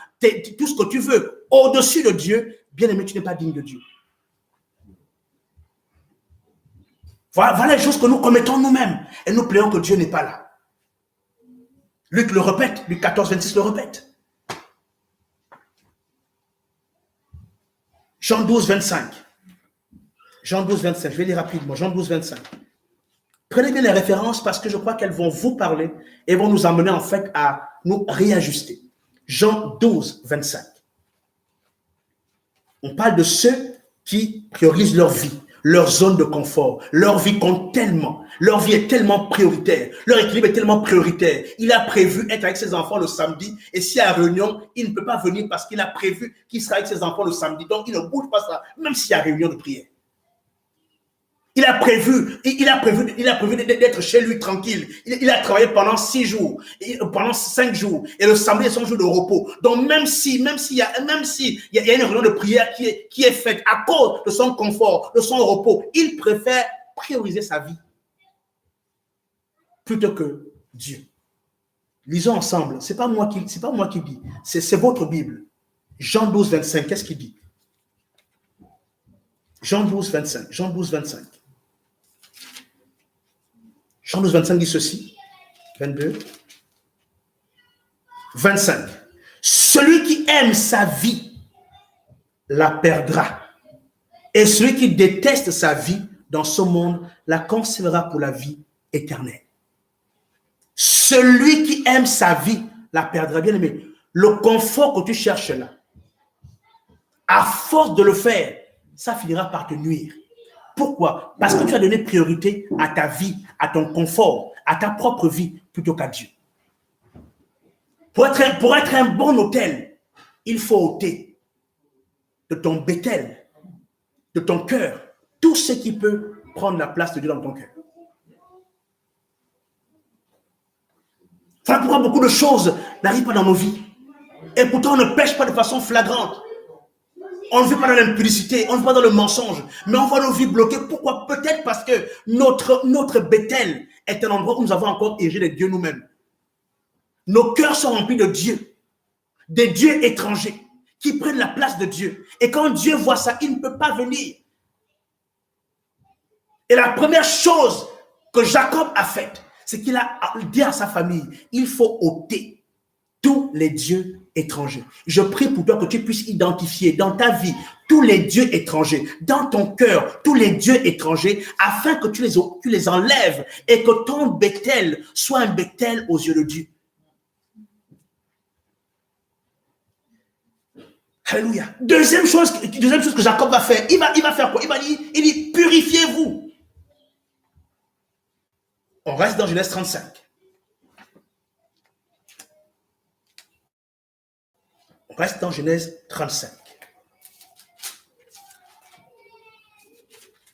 tout ce que tu veux au-dessus de Dieu, bien-aimé, tu n'es pas digne de Dieu. Voilà les choses que nous commettons nous-mêmes et nous plaignons que Dieu n'est pas là. Luc le répète, Luc 14, 26 le répète. Jean 12, 25. Jean 12, 25. Je vais lire rapidement. Jean 12, 25. Prenez bien les références parce que je crois qu'elles vont vous parler et vont nous amener en fait à nous réajuster. Jean 12, 25. On parle de ceux qui priorisent leur vie, leur zone de confort. Leur vie compte tellement. Leur vie est tellement prioritaire. Leur équilibre est tellement prioritaire. Il a prévu être avec ses enfants le samedi. Et s'il y a réunion, il ne peut pas venir parce qu'il a prévu qu'il sera avec ses enfants le samedi. Donc, il ne bouge pas ça, même s'il y a réunion de prière. Il a prévu d'être chez lui tranquille. Il a travaillé pendant 6 jours, pendant 5 jours. Et le samedi est son jour de repos. Donc, même s'il y a une réunion de prière qui est faite à cause de son confort, de son repos, il préfère prioriser sa vie plutôt que Dieu. Lisons ensemble. C'est pas moi qui dis. C'est votre Bible. Jean 12, 25. Qu'est-ce qu'il dit? Jean 12, 25. Jean 12, 25. Jean 12, 25 dit ceci. 22. 25. Celui qui aime sa vie la perdra. Et celui qui déteste sa vie dans ce monde la conservera pour la vie éternelle. Celui qui aime sa vie la perdra. Bien aimé, le confort que tu cherches là, à force de le faire, ça finira par te nuire. Pourquoi? Parce que tu as donné priorité à ta vie, à ton confort, à ta propre vie, plutôt qu'à Dieu. Pour être un bon autel, il faut ôter de ton Bethel, de ton cœur, tout ce qui peut prendre la place de Dieu dans ton cœur. Voilà pourquoi beaucoup de choses n'arrivent pas dans nos vies. Et pourtant, on ne pêche pas de façon flagrante. On ne vit pas dans l'impudicité, on ne vit pas dans le mensonge, mais on voit nos vies bloquées. Pourquoi? Peut-être parce que notre Bethel est un endroit où nous avons encore érigé les dieux nous-mêmes. Nos cœurs sont remplis de Dieu. des dieux étrangers qui prennent la place de Dieu. Et quand Dieu voit ça, il ne peut pas venir. Et la première chose que Jacob a faite, c'est qu'il a dit à sa famille, il faut ôter tous les dieux étrangers. Je prie pour toi que tu puisses identifier dans ta vie tous les dieux étrangers, dans ton cœur, tous les dieux étrangers, afin que tu les enlèves et que ton Bethel soit un Bethel aux yeux de Dieu. Alléluia. Deuxième chose que Jacob va faire, il va faire quoi? Il dit purifiez-vous. On reste dans Genèse 35. On reste dans Genèse 35.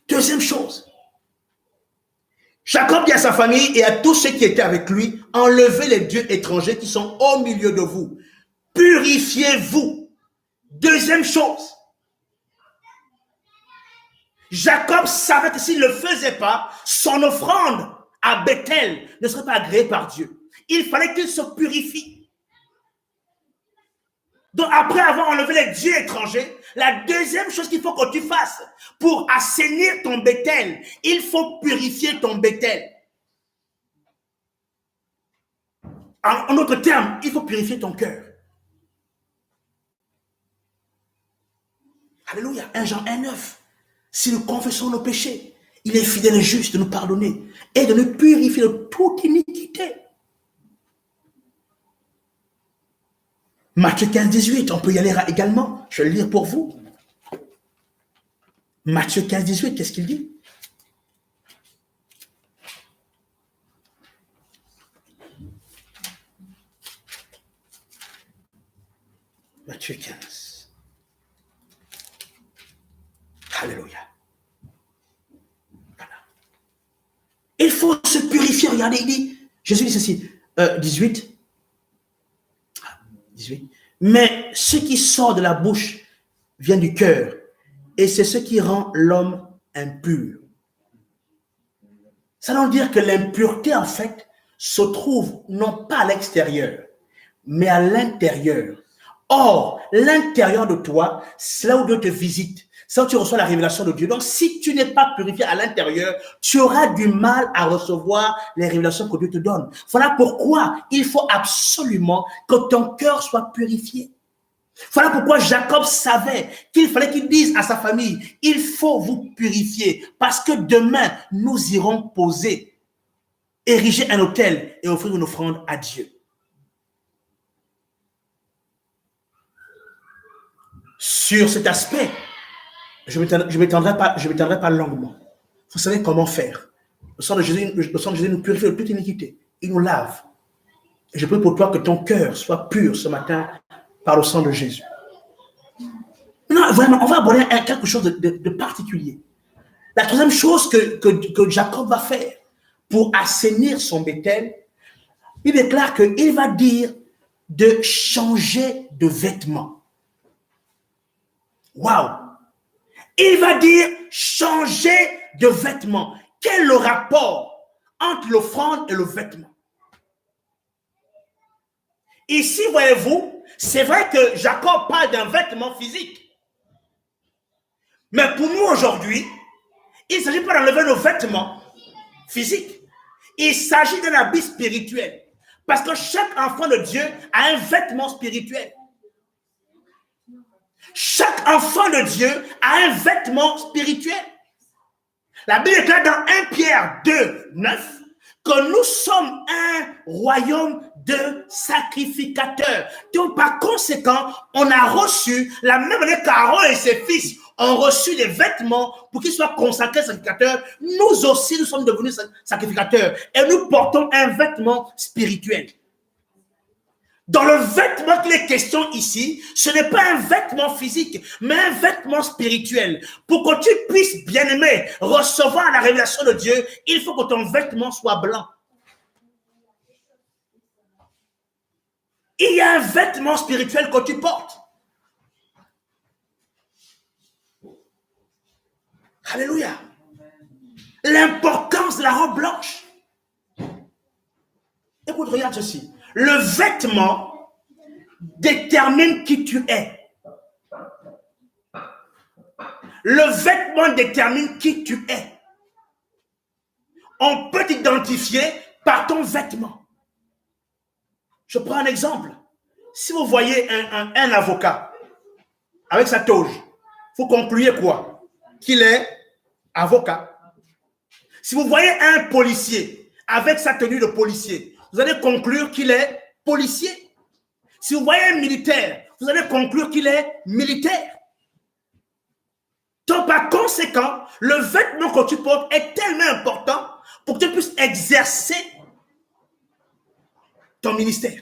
Deuxième chose. Jacob dit à sa famille et à tous ceux qui étaient avec lui, enlevez les dieux étrangers qui sont au milieu de vous. Purifiez-vous. Deuxième chose. Jacob savait que s'il ne le faisait pas, son offrande à Bethel ne serait pas agréée par Dieu. Il fallait qu'il se purifie. Donc après avoir enlevé les dieux étrangers, la deuxième chose qu'il faut que tu fasses pour assainir ton Bethel, il faut purifier ton Bethel. En d'autres termes, il faut purifier ton cœur. Alléluia. 1 Jean 1,9. Si nous confessons nos péchés, il est fidèle et juste de nous pardonner et de nous purifier de toute iniquité. Matthieu 15, 18, on peut y aller également. Je vais le lire pour vous. Matthieu 15, 18, qu'est-ce qu'il dit? Matthieu 15. Alléluia. Voilà. Il faut se purifier. Regardez, il dit, Jésus dit ceci, 18. Mais ce qui sort de la bouche vient du cœur, et c'est ce qui rend l'homme impur. Ça veut dire que l'impureté, en fait, se trouve non pas à l'extérieur, mais à l'intérieur. Or, l'intérieur de toi, c'est là où Dieu te visite. C'est là où tu reçois la révélation de Dieu. Donc, si tu n'es pas purifié à l'intérieur, tu auras du mal à recevoir les révélations que Dieu te donne. Voilà pourquoi il faut absolument que ton cœur soit purifié. Voilà pourquoi Jacob savait qu'il fallait qu'il dise à sa famille, il faut vous purifier parce que demain, nous irons poser, ériger un autel et offrir une offrande à Dieu. Sur cet aspect, je ne m'étendrai pas longuement. Vous savez comment faire. Le sang de Jésus nous purifie de toute iniquité. Il nous lave. Et je prie pour toi que ton cœur soit pur ce matin par le sang de Jésus. Non, vraiment, on va aborder quelque chose de particulier. La troisième chose que Jacob va faire pour assainir son Bethel, il déclare qu'il va dire de changer de vêtements. Waouh! Il va dire changer de vêtements. Quel est le rapport entre l'offrande et le vêtement? Ici, voyez-vous, c'est vrai que Jacob parle d'un vêtement physique. Mais pour nous aujourd'hui, il ne s'agit pas d'enlever nos vêtements physiques. Il s'agit d'un habit spirituel. Parce que chaque enfant de Dieu a un vêtement spirituel. Chaque enfant de Dieu a un vêtement spirituel. La Bible déclare dans 1 Pierre 2, 9 que nous sommes un royaume de sacrificateurs. Donc, par conséquent, on a reçu, la même manière qu'Aaron et ses fils ont reçu des vêtements pour qu'ils soient consacrés sacrificateurs, nous aussi, nous sommes devenus sacrificateurs. Et nous portons un vêtement spirituel. Dans le vêtement qu'il est question ici, ce n'est pas un vêtement physique, mais un vêtement spirituel. Pour que tu puisses, bien-aimé, recevoir la révélation de Dieu, il faut que ton vêtement soit blanc. Il y a un vêtement spirituel que tu portes. Alléluia. L'importance de la robe blanche. Écoute, regarde ceci. Le vêtement détermine qui tu es. Le vêtement détermine qui tu es. On peut t'identifier par ton vêtement. Je prends un exemple. Si vous voyez un avocat avec sa toge, vous concluez quoi? Qu'il est avocat. Si vous voyez un policier avec sa tenue de policier, vous allez conclure qu'il est policier. Si vous voyez un militaire, vous allez conclure qu'il est militaire. Donc, par conséquent, le vêtement que tu portes est tellement important pour que tu puisses exercer ton ministère.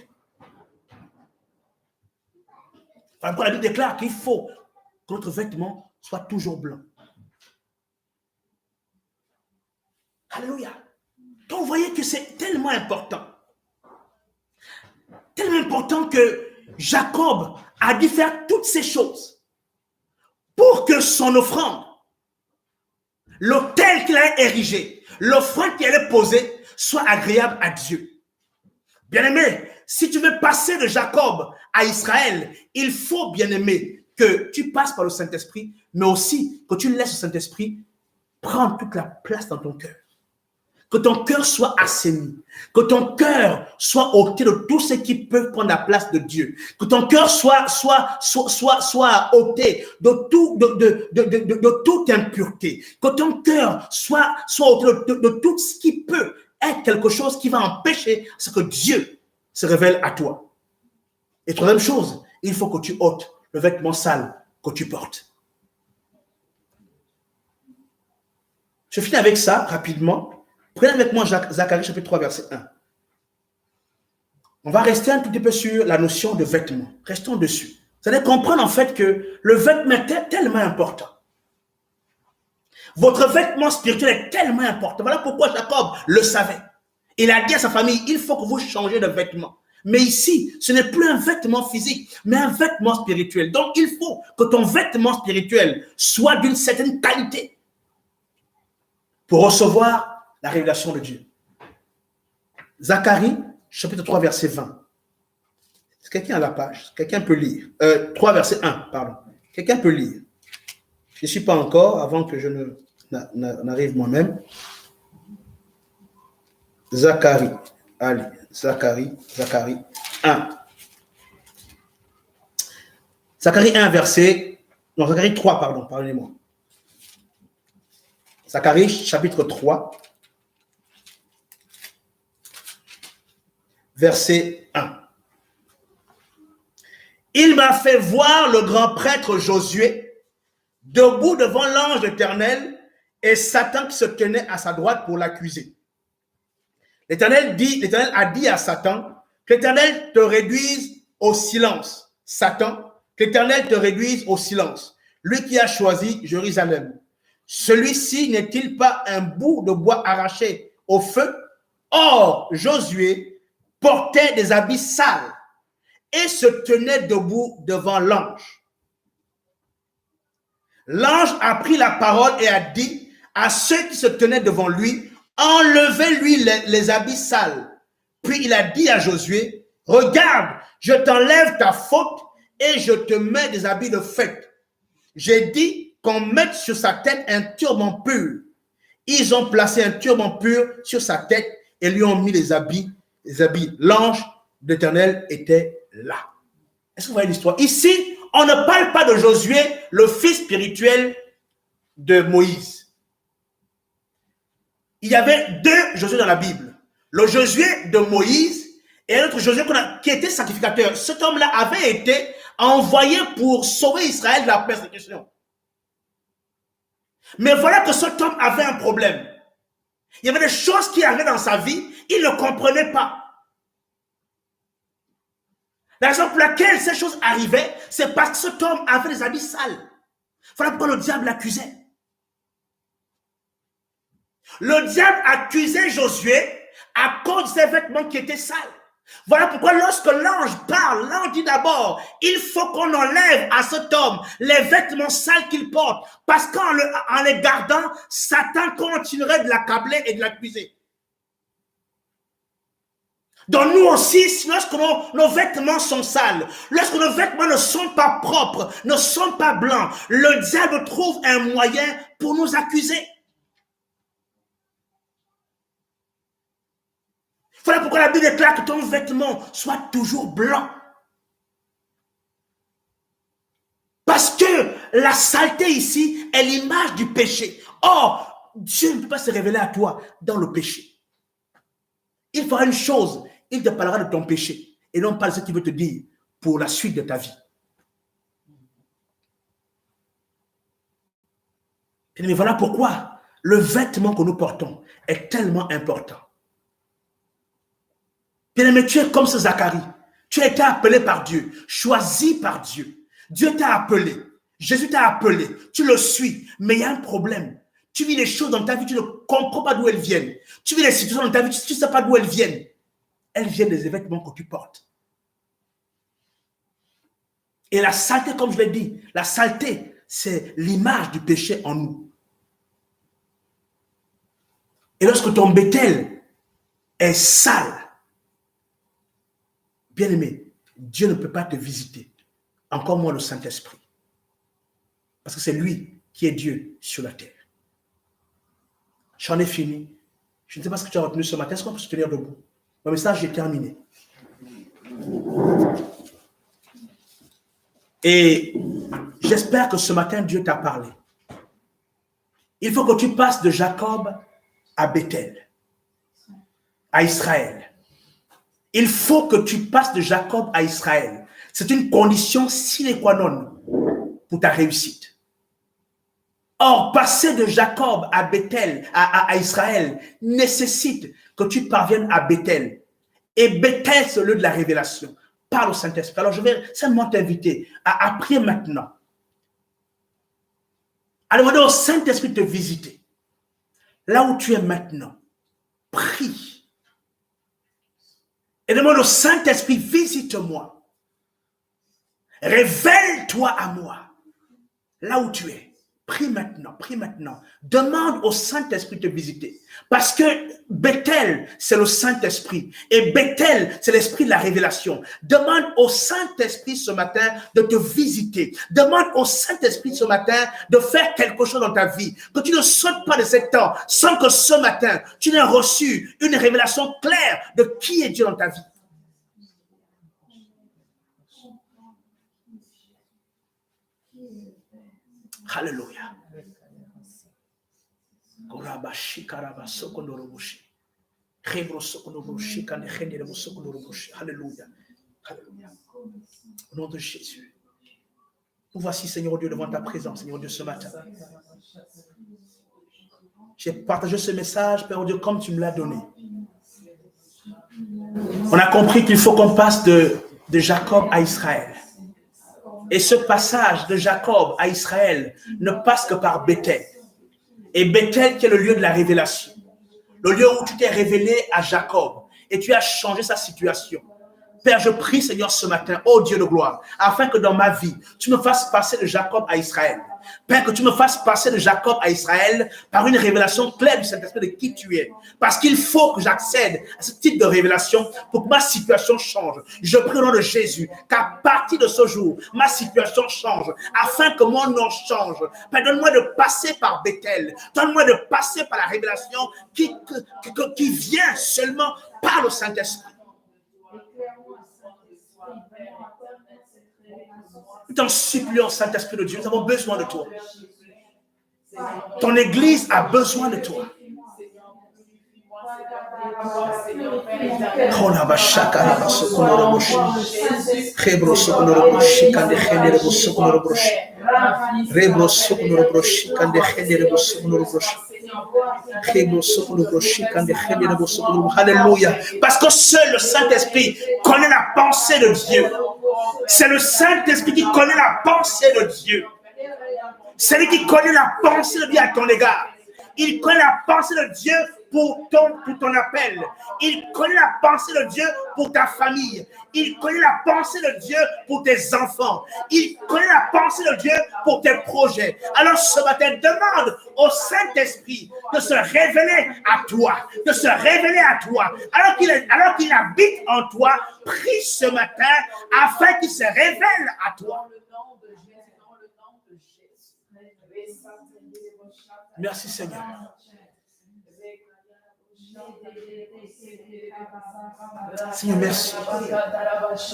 La Bible déclare qu'il faut que notre vêtement soit toujours blanc. Alléluia. Donc, vous voyez que c'est tellement important. Tellement important que Jacob a dû faire toutes ces choses pour que son offrande, l'autel qu'il a érigé, l'offrande qu'il allait poser, soit agréable à Dieu. Bien-aimé, si tu veux passer de Jacob à Israël, il faut, bien-aimé, que tu passes par le Saint-Esprit, mais aussi que tu laisses le Saint-Esprit prendre toute la place dans ton cœur. Que ton cœur soit assaini, que ton cœur soit ôté de tout ce qui peut prendre la place de Dieu, que ton cœur soit ôté de toute impureté, que ton cœur soit ôté de tout ce qui peut être quelque chose qui va empêcher ce que Dieu se révèle à toi. Et troisième chose, il faut que tu ôtes le vêtement sale que tu portes. Je finis avec ça rapidement. Prenez avec moi Zacharie chapitre 3, verset 1. On va rester un tout petit peu sur la notion de vêtement. Restons dessus. Vous allez comprendre en fait que le vêtement est tellement important. Votre vêtement spirituel est tellement important. Voilà pourquoi Jacob le savait. Il a dit à sa famille, il faut que vous changez de vêtement. Mais ici, ce n'est plus un vêtement physique, mais un vêtement spirituel. Donc, il faut que ton vêtement spirituel soit d'une certaine qualité pour recevoir la révélation de Dieu. Zacharie, chapitre 3, verset 20. Est-ce que quelqu'un a la page? Quelqu'un peut lire. 3, verset 1, pardon. Quelqu'un peut lire. Je ne suis pas encore, avant que je n'arrive moi-même. Zacharie. Allez, Zacharie 1. Zacharie 1, verset... Non, Zacharie 3, pardon, pardonnez-moi. Zacharie, chapitre 3, verset 1. Il m'a fait voir le grand prêtre Josué debout devant l'ange d'Éternel et Satan qui se tenait à sa droite pour l'accuser. L'Éternel a dit à Satan, que l'Éternel te réduise au silence. Satan, que l'Éternel te réduise au silence. Lui qui a choisi Jérusalem. Celui-ci n'est-il pas un bout de bois arraché au feu? Or, Josué portait des habits sales et se tenait debout devant l'ange. L'ange a pris la parole et a dit à ceux qui se tenaient devant lui, enlevez-lui les habits sales. Puis il a dit à Josué, regarde, je t'enlève ta faute et je te mets des habits de fête. J'ai dit qu'on mette sur sa tête un turban pur. Ils ont placé un turban pur sur sa tête et lui ont mis les habits. L'ange d'Éternel était là. Est-ce que vous voyez l'histoire? Ici, on ne parle pas de Josué, le fils spirituel de Moïse. Il y avait deux Josué dans la Bible. Le Josué de Moïse et un autre Josué qui était sacrificateur. Cet homme-là avait été envoyé pour sauver Israël de la persécution. Mais voilà que cet homme avait un problème. Il y avait des choses qui arrivaient dans sa vie, il ne comprenait pas. La raison pour laquelle ces choses arrivaient, c'est parce que cet homme avait des habits sales. Voilà pourquoi le diable l'accusait. Le diable accusait Josué à cause de ses vêtements qui étaient sales. Voilà pourquoi lorsque l'ange parle, l'ange dit d'abord, il faut qu'on enlève à cet homme les vêtements sales qu'il porte. Parce qu'en les gardant, Satan continuerait de l'accabler et de l'accuser. Donc nous aussi, lorsque nos vêtements sont sales, lorsque nos vêtements ne sont pas propres, ne sont pas blancs, le diable trouve un moyen pour nous accuser. Voilà pourquoi la Bible déclare que ton vêtement soit toujours blanc. Parce que la saleté ici est l'image du péché. Or, Dieu ne peut pas se révéler à toi dans le péché. Il fera une chose, il te parlera de ton péché et non pas de ce qu'il veut te dire pour la suite de ta vie. Mais voilà pourquoi le vêtement que nous portons est tellement important. Bien-aimé, tu es comme ce Zacharie. Tu as été appelé par Dieu, choisi par Dieu. Dieu t'a appelé. Jésus t'a appelé. Tu le suis. Mais il y a un problème. Tu vis les choses dans ta vie, tu ne comprends pas d'où elles viennent. Tu vis les situations dans ta vie, tu ne sais pas d'où elles viennent. Elles viennent des vêtements que tu portes. Et la saleté, comme je l'ai dit, la saleté, c'est l'image du péché en nous. Et lorsque ton Bethel est sale, bien-aimé, Dieu ne peut pas te visiter. Encore moins le Saint-Esprit. Parce que c'est lui qui est Dieu sur la terre. J'en ai fini. Je ne sais pas ce que tu as retenu ce matin. Est-ce qu'on peut se tenir debout? Mon message est terminé. Et j'espère que ce matin, Dieu t'a parlé. Il faut que tu passes de Jacob à Bethel, à Israël. Il faut que tu passes de Jacob à Israël. C'est une condition sine qua non pour ta réussite. Or, passer de Jacob à Bethel, à Israël, nécessite que tu parviennes à Bethel. Et Bethel, c'est le lieu de la révélation. Parle au Saint-Esprit. Alors, je vais simplement t'inviter à prier maintenant. À demander au Saint-Esprit de te visiter. Là où tu es maintenant, prie. Et demande au Saint-Esprit, visite-moi. Révèle-toi à moi. Là où tu es. Prie maintenant, prie maintenant. Demande au Saint-Esprit de te visiter. Parce que Bethel, c'est le Saint-Esprit. Et Bethel, c'est l'esprit de la révélation. Demande au Saint-Esprit ce matin de te visiter. Demande au Saint-Esprit ce matin de faire quelque chose dans ta vie. Que tu ne sautes pas de cet temps sans que ce matin, tu n'aies reçu une révélation claire de qui est Dieu dans ta vie. Alléluia. Alléluia. Alléluia. Au nom de Jésus. Nous voici, Seigneur Dieu, devant ta présence, Seigneur Dieu, ce matin. J'ai partagé ce message, Père Dieu, comme tu me l'as donné. On a compris qu'il faut qu'on passe de Jacob à Israël. Et ce passage de Jacob à Israël ne passe que par Bethel. Et Bethel qui est le lieu de la révélation. Le lieu où tu t'es révélé à Jacob et tu as changé sa situation. Père, je prie, Seigneur, ce matin, ô Dieu de gloire, afin que dans ma vie, tu me fasses passer de Jacob à Israël. Père, que tu me fasses passer de Jacob à Israël par une révélation claire du Saint-Esprit de qui tu es. Parce qu'il faut que j'accède à ce type de révélation pour que ma situation change. Je prie au nom de Jésus qu'à partir de ce jour, ma situation change, afin que mon nom change. Père, donne-moi de passer par Bethel. Donne-moi de passer par la révélation qui vient seulement par le Saint-Esprit. Nous t'en supplions, Saint-Esprit de Dieu, nous avons besoin de toi. Ton Église a besoin de toi. Alléluia. Parce que seul le Saint-Esprit connaît la pensée de Dieu. C'est le Saint-Esprit qui connaît la pensée de Dieu. C'est lui qui connaît la pensée de Dieu à ton égard. Il connaît la pensée de Dieu pour ton appel. Il connaît la pensée de Dieu pour ta famille. Il connaît la pensée de Dieu pour tes enfants. Il connaît la pensée de Dieu pour tes projets. Alors ce matin, demande au Saint-Esprit de se révéler à toi, de se révéler à toi. Alors qu'il habite en toi, prie ce matin afin qu'il se révèle à toi. Merci Seigneur. Seigneur, merci.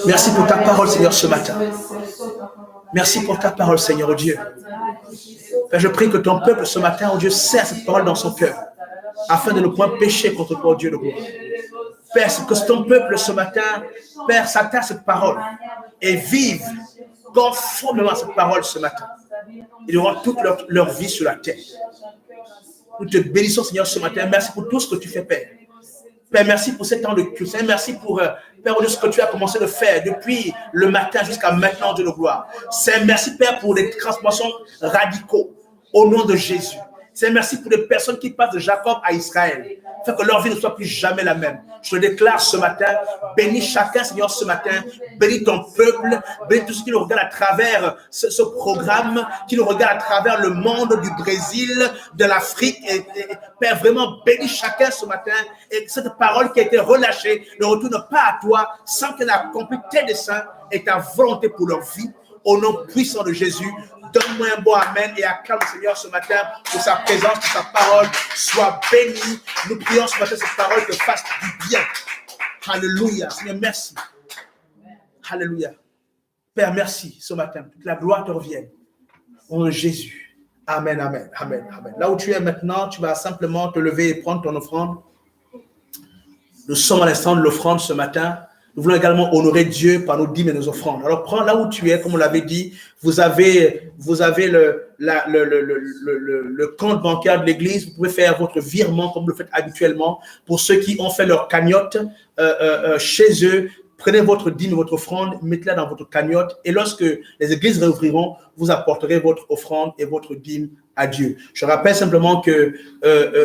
Merci pour ta parole, Seigneur, ce matin. Merci pour ta parole, Seigneur, oh Dieu. Père, je prie que ton peuple, ce matin, oh Dieu, serre cette parole dans son cœur, afin de ne point pécher contre toi, oh Dieu de gloire. Père, que ton peuple, ce matin, Père, s'attache à cette parole et vive conformément à cette parole ce matin. Ils auront toute leur vie sur la terre. Nous te bénissons, Seigneur, ce matin. Merci pour tout ce que tu fais, Père. Père, merci pour ce temps de culte. Merci pour, Père, ce que tu as commencé de faire depuis le matin jusqu'à maintenant, Dieu de gloire. Merci, Père, pour les transformations radicaux au nom de Jésus. Merci pour les personnes qui passent de Jacob à Israël. Fait que leur vie ne soit plus jamais la même. Je le déclare ce matin. Bénis chacun, Seigneur, ce matin. Bénis ton peuple. Bénis tous ceux qui nous regardent à travers ce programme, qui nous regardent à travers le monde du Brésil, de l'Afrique. Et Père, vraiment, bénis chacun ce matin. Et cette parole qui a été relâchée ne retourne pas à toi sans qu'elle accomplisse tes desseins et ta volonté pour leur vie. Au nom puissant de Jésus, donne-moi un bon amen et acclame le Seigneur ce matin pour sa présence, pour sa parole. Sois béni. Nous prions ce matin cette parole te fasse du bien. Alléluia. Seigneur, merci. Alléluia. Père, merci ce matin. Que la gloire te revienne. Au nom de Jésus. Amen, amen, amen, amen. Là où tu es maintenant, tu vas simplement te lever et prendre ton offrande. Nous sommes à l'instant de l'offrande ce matin. Nous voulons également honorer Dieu par nos dîmes et nos offrandes. Alors, prends là où tu es, comme on l'avait dit, vous avez le compte bancaire de l'église. Vous pouvez faire votre virement comme vous le faites habituellement. Pour ceux qui ont fait leur cagnotte chez eux, prenez votre dîme et votre offrande, mettez-la dans votre cagnotte. Et lorsque les églises réouvriront, vous apporterez votre offrande et votre dîme à Dieu. Je rappelle simplement que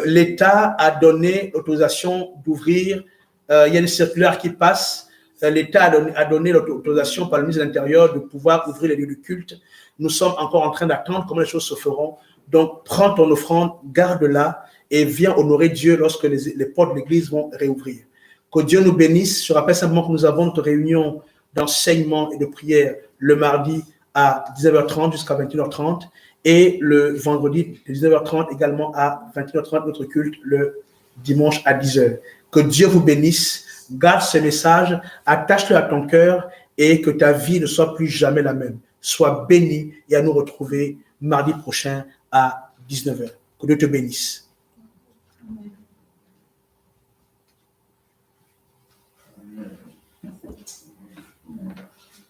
l'État a donné l'autorisation d'ouvrir. Il y a une circulaire qui passe. L'État a donné l'autorisation par le ministre de l'Intérieur de pouvoir ouvrir les lieux de culte. Nous sommes encore en train d'attendre comment les choses se feront. Donc, prends ton offrande, garde-la et viens honorer Dieu lorsque les portes de l'église vont réouvrir. Que Dieu nous bénisse. Je rappelle simplement que nous avons notre réunion d'enseignement et de prière le mardi à 19h30 jusqu'à 21h30 et le vendredi de 19h30 également à 21h30 notre culte le dimanche à 10h. Que Dieu vous bénisse. Garde ce message, attache-le à ton cœur et que ta vie ne soit plus jamais la même. Sois béni et à nous retrouver mardi prochain à 19h. Que Dieu te bénisse.